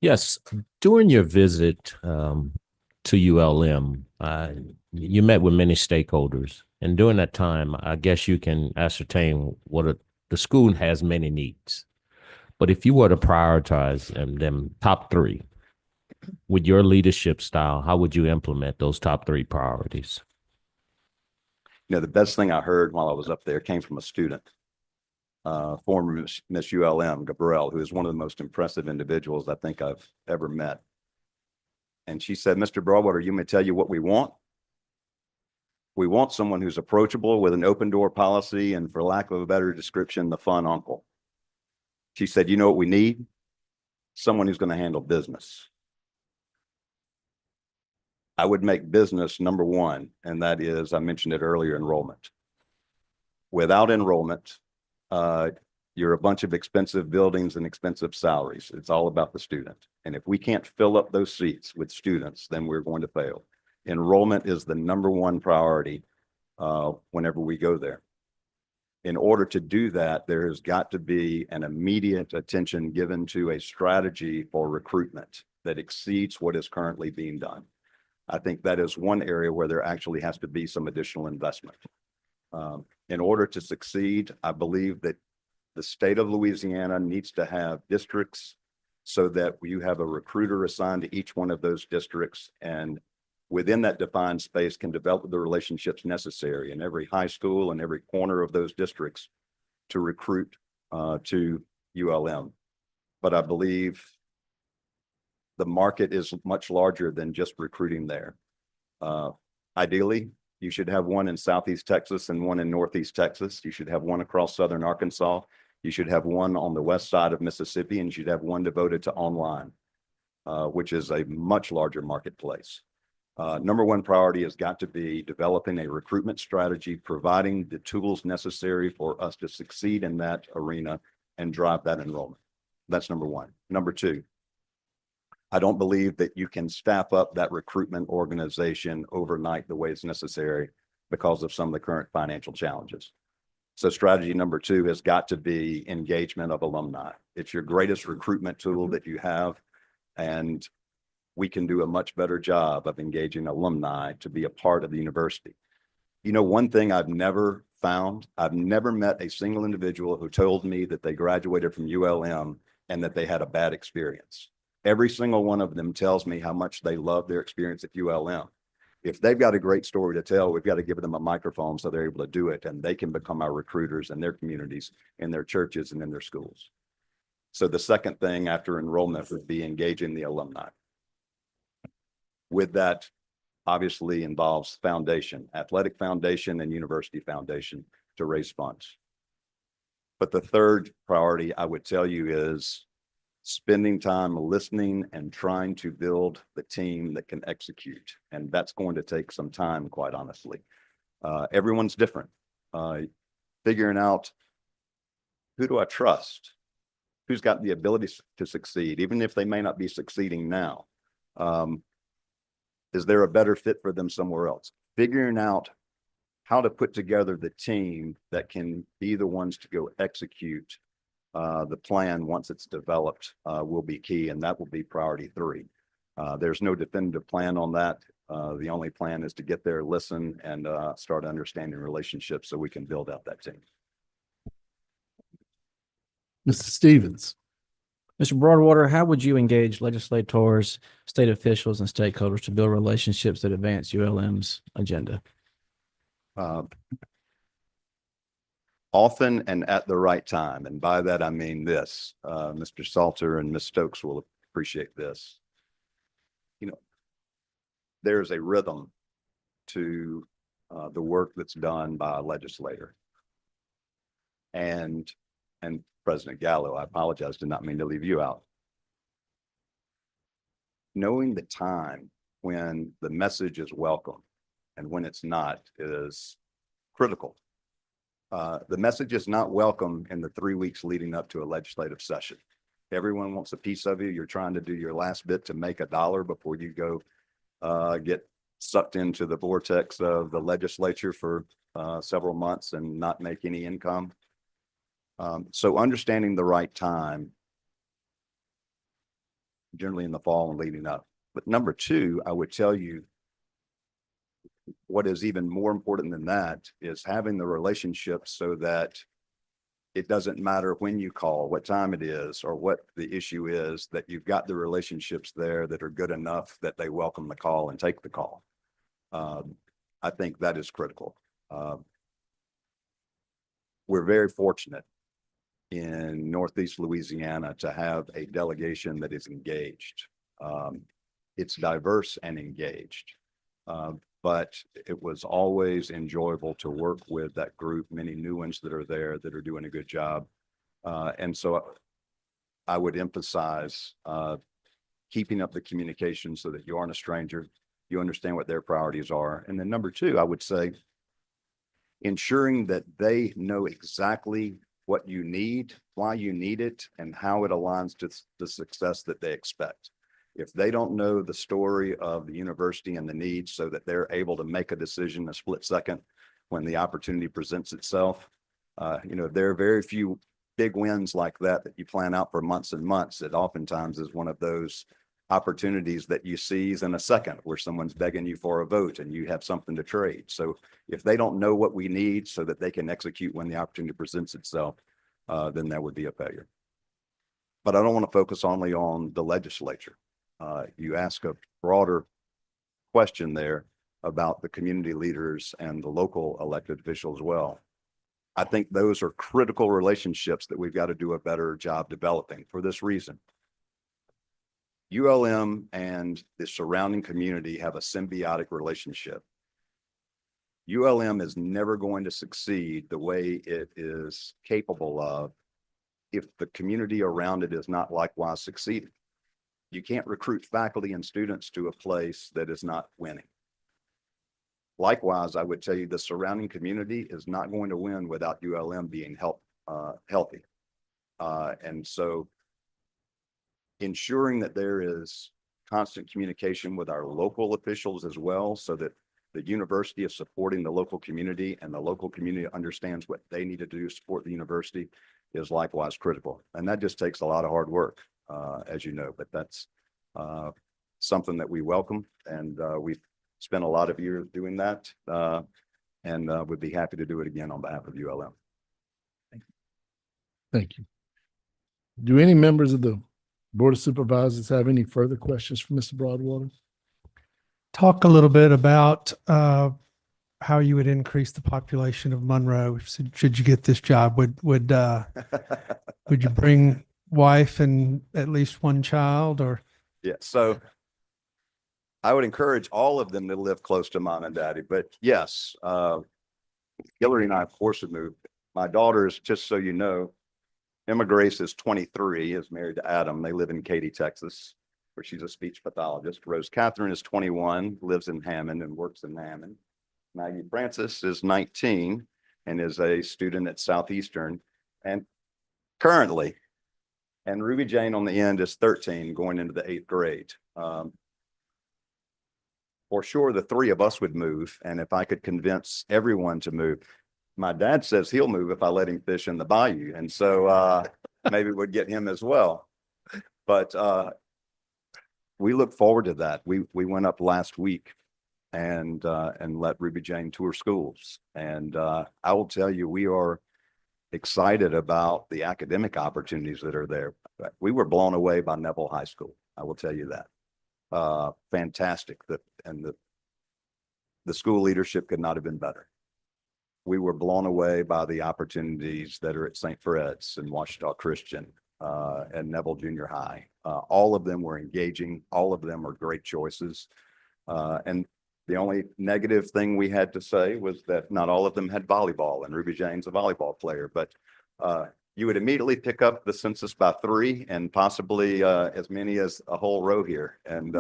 Yes, during your visit to ULM, you met with many stakeholders, and during that time, I guess you can ascertain the school has many needs. But if you were to prioritize them top 3 with your leadership style, how would you implement those top 3 priorities? You know, the best thing I heard while I was up there came from a student. Former Miss ULM, Gabrielle, who is one of the most impressive individuals I think I've ever met. And she said, Mr. Broadwater, you may tell you what we want, We want someone who's approachable with an open door policy and, for lack of a better description, the fun uncle. She said, you know what we need? Someone who's going to handle business. I would make business number one, and that is, I mentioned it earlier, enrollment. Without enrollment, you're a bunch of expensive buildings and expensive salaries. It's all about the student. And if we can't fill up those seats with students, then we're going to fail. Enrollment is the number one priority whenever we go there. In order to do that, there has got to be an immediate attention given to a strategy for recruitment that exceeds what is currently being done. I think that is one area where there actually has to be some additional investment. In order to succeed, I believe that the state of Louisiana needs to have districts so that you have a recruiter assigned to each one of those districts, and within that defined space can develop the relationships necessary in every high school and every corner of those districts to recruit to ULM. But I believe the market is much larger than just recruiting there. Ideally, you should have one in Southeast Texas and one in Northeast Texas. You should have one across Southern Arkansas. You should have one on the west side of Mississippi, and you should have one devoted to online, which is a much larger marketplace. Number one priority has got to be developing a recruitment strategy, providing the tools necessary for us to succeed in that arena and drive that enrollment. That's number one. Number two, I don't believe that you can staff up that recruitment organization overnight the way it's necessary because of some of the current financial challenges. So strategy number two has got to be engagement of alumni. It's your greatest recruitment tool that you have, and we can do a much better job of engaging alumni to be a part of the university. You know, one thing I've never found, I've never met a single individual who told me that they graduated from ULM and that they had a bad experience. Every single one of them tells me how much they love their experience at ULM. If they've got a great story to tell, we've got to give them a microphone so they're able to do it, and they can become our recruiters in their communities, in their churches, and in their schools. So the second thing after enrollment would be engaging the alumni. With that, obviously involves foundation, athletic foundation and university foundation to raise funds. But the third priority I would tell you is spending time listening and trying to build the team that can execute. And that's going to take some time, quite honestly. Everyone's different. Figuring out, who do I trust? Who's got the ability to succeed, even if they may not be succeeding now? Is there a better fit for them somewhere else? Figuring out how to put together the team that can be the ones to go execute the plan once it's developed will be key, and that will be priority three. There's no definitive plan on that. The only plan is to get there, listen, and start understanding relationships so we can build out that team. Mr. Stevens. Mr. Broadwater, how would you engage legislators, state officials, and stakeholders to build relationships that advance ULM's agenda? Often and at the right time. And by that, I mean this. Mr. Salter and Ms. Stokes will appreciate this. You know, there's a rhythm to the work that's done by a legislator. And President Gallo, I apologize, did not mean to leave you out. Knowing the time when the message is welcome and when it's not is critical. The message is not welcome in the 3 weeks leading up to a legislative session. Everyone wants a piece of you. You're trying to do your last bit to make $1 before you go get sucked into the vortex of the legislature for several months and not make any income. So understanding the right time, generally in the fall and leading up. But number two, I would tell you, what is even more important than that is having the relationship so that it doesn't matter when you call, what time it is, or what the issue is, that you've got the relationships there that are good enough that they welcome the call and take the call. I think that is critical. We're very fortunate in Northeast Louisiana to have a delegation that is engaged. It's diverse and engaged. but it was always enjoyable to work with that group, many new ones that are there that are doing a good job. And so I would emphasize keeping up the communication so that you aren't a stranger, you understand what their priorities are. And then number two, I would say ensuring that they know exactly what you need, why you need it, and how it aligns to the success that they expect. If they don't know the story of the university and the needs so that they're able to make a decision a split second when the opportunity presents itself, there are very few big wins like that you plan out for months and months. It oftentimes is one of those opportunities that you seize in a second where someone's begging you for a vote and you have something to trade. So if they don't know what we need so that they can execute when the opportunity presents itself, then that would be a failure. But I don't want to focus only on the legislature. You ask a broader question there about the community leaders and the local elected officials as well. I think those are critical relationships that we've got to do a better job developing for this reason. ULM and the surrounding community have a symbiotic relationship. ULM is never going to succeed the way it is capable of if the community around it is not likewise succeeding. You can't recruit faculty and students to a place that is not winning. Likewise, I would tell you the surrounding community is not going to win without ULM being healthy. And so ensuring that there is constant communication with our local officials as well, so that the university is supporting the local community and the local community understands what they need to do to support the university, is likewise critical. And that just takes a lot of hard work, as you know, but that's something that we welcome. And we've spent a lot of years doing that, and would be happy to do it again on behalf of ULM. Thank you. Do any members of the Board of Supervisors have any further questions for Mr. Broadwater? Talk a little bit about how you would increase the population of Monroe should you get this job. Would you bring wife and at least one child, or? Yeah, so I would encourage all of them to live close to mom and daddy, but yes, Hillary and I, of course, would move. My daughter's, just so you know, Emma Grace is 23, is married to Adam. They live in Katy, Texas, where she's a speech pathologist. Rose Catherine is 21, lives in Hammond and works in Hammond. Maggie Francis is 19 and is a student at Southeastern and currently, and Ruby Jane on the end is 13, going into the 8th grade. For sure, the three of us would move, and if I could convince everyone to move. My dad says he'll move if I let him fish in the bayou, and so maybe we'd get him as well. But we look forward to that. We went up last week and let Ruby Jane tour schools, and I will tell you, we are excited about the academic opportunities that are there. We were blown away by Neville High School. I will tell you that. Fantastic. The school leadership could not have been better. We were blown away by the opportunities that are at St. Fred's and Washita Christian and Neville Junior High. All of them were engaging. All of them are great choices. And the only negative thing we had to say was that not all of them had volleyball, and Ruby Jane's a volleyball player, but you would immediately pick up the census by 3 and possibly as many as a whole row here. And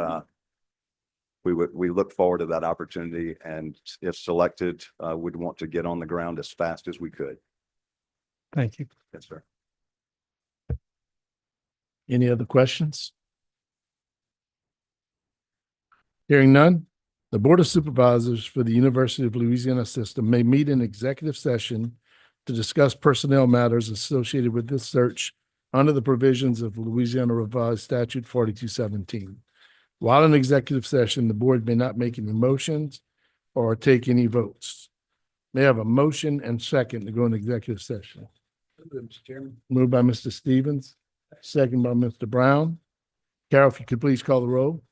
we look forward to that opportunity, and if selected, we'd want to get on the ground as fast as we could. Thank you. Yes, sir. Any other questions? Hearing none, the Board of Supervisors for the University of Louisiana System may meet in executive session to discuss personnel matters associated with this search under the provisions of Louisiana Revised Statute 4217. While in executive session, the board may not make any motions or take any votes. May I have a motion and second to go into executive session? Mr. Chairman. Moved by Mr. Stevens, second by Mr. Brown. Carol, if you could please call the roll.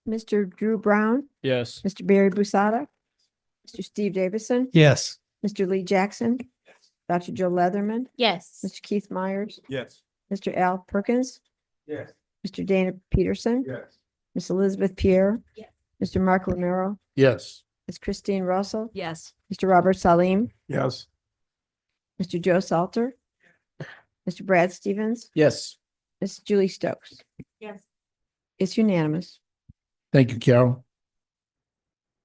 Mr. Drew Brown, Yes. Mr. Barry Busada, Mr. Steve Davison, Yes. Mr. Lee Jackson, Dr. Joe Leatherman, Yes. Mr. Keith Myers, Yes. Mr. Al Perkins, Yes. Mr. Dana Peterson, Yes. Miss Elizabeth Pierre, Yes. Mr. Mark Romero, Yes. Ms. Christine Russell, Yes. Mr. Robert Salim, Yes. Mr. Joe Salter, Mr. Brad Stevens, Yes. Ms. Julie Stokes. Yes. It's unanimous. Thank you, Carol.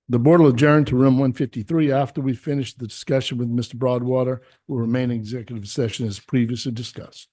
The board will adjourn to room 153 after we finish the discussion with Mr. Broadwater. Will remain in executive session as previously discussed.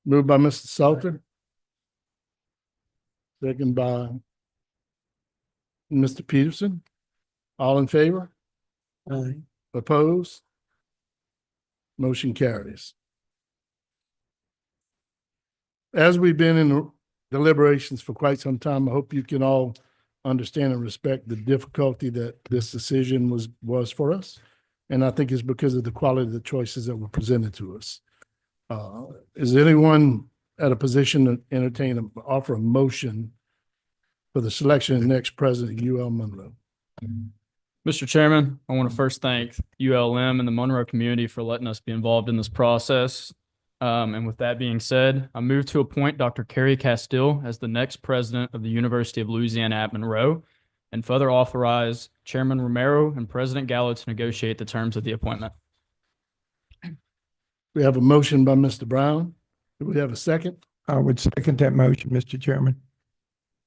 Moved by Mr. Salter. Second by Mr. Peterson. All in favor? Aye. Opposed? Motion carries. As we've been in deliberations for quite some time, I hope you can all understand and respect the difficulty that this decision was for us. And I think it's because of the quality of the choices that were presented to us. Is anyone at a position to entertain, offer a motion for the selection of the next president of UL Monroe? Mr. Chairman, I want to first thank ULM and the Monroe community for letting us be involved in this process. And with that being said, I move to appoint Dr. Carrie Castile as the next president of the University of Louisiana at Monroe, and further authorize Chairman Romero and President Gallo to negotiate the terms of the appointment. We have a motion by Mr. Brown. Do we have a second? I would second that motion, Mr. Chairman.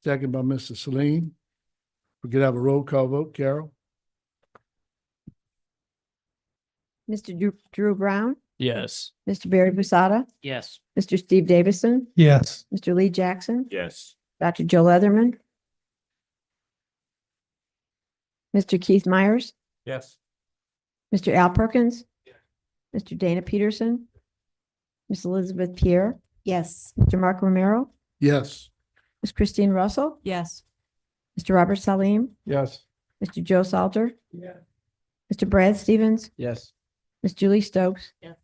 Second by Mr. Salim. We could have a roll call vote. Carol? Mr. Drew Brown, Yes. Mr. Barry Busada, Yes. Mr. Steve Davison, Yes. Mr. Lee Jackson, Yes. Dr. Joe Leatherman, Mr. Keith Myers, Yes. Mr. Al Perkins, Mr. Dana Peterson, Ms. Elizabeth Pierre, Yes. Mr. Mark Romero, Yes. Ms. Christine Russell, Yes. Mr. Robert Salim, Yes. Mr. Joe Salter, Mr. Brad Stevens, Yes. Ms. Julie Stokes. Yes.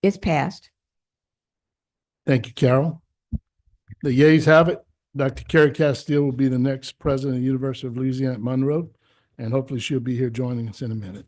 It's passed. Thank you, Carol. The yeas have it. Dr. Carrie Castile will be the next president of the University of Louisiana at Monroe, and hopefully she'll be here joining us in a minute.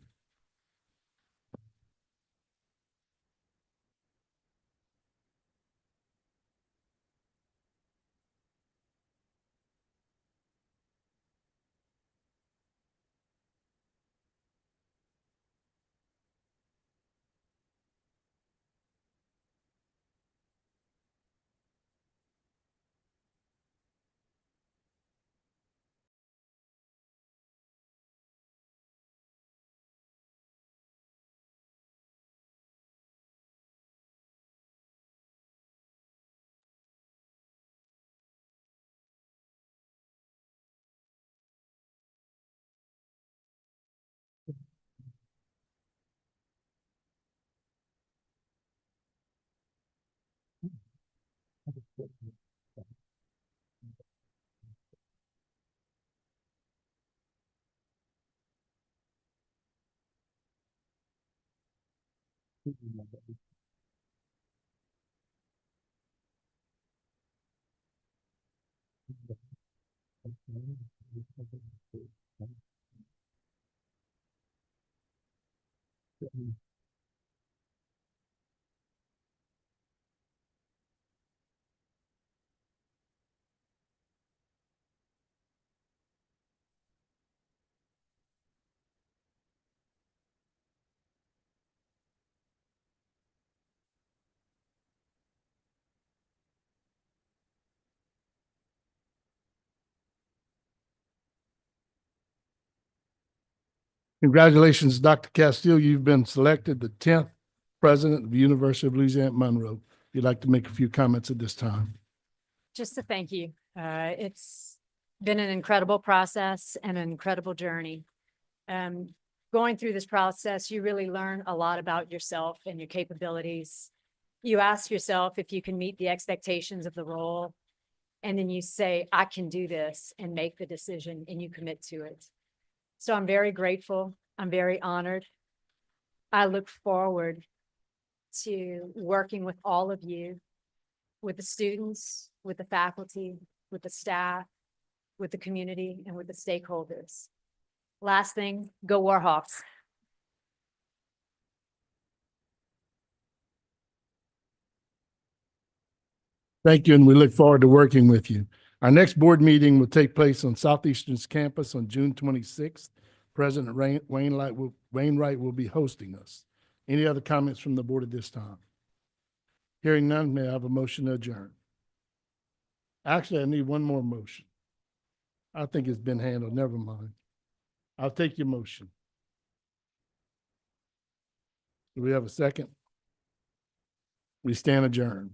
Congratulations, Dr. Castile. You've been selected the 10th president of the University of Louisiana at Monroe. If you'd like to make a few comments at this time. Just to thank you. It's been an incredible process and an incredible journey. Going through this process, you really learn a lot about yourself and your capabilities. You ask yourself if you can meet the expectations of the role, and then you say, I can do this, and make the decision, and you commit to it. So I'm very grateful. I'm very honored. I look forward to working with all of you, with the students, with the faculty, with the staff, with the community, and with the stakeholders. Last thing, go Warhawks. Thank you, and we look forward to working with you. Our next board meeting will take place on Southeastern's campus on June 26th. President Wainwright will be hosting us. Any other comments from the board at this time? Hearing none, may I have a motion to adjourn? Actually, I need one more motion. I think it's been handled. Never mind. I'll take your motion. Do we have a second? We stand adjourned.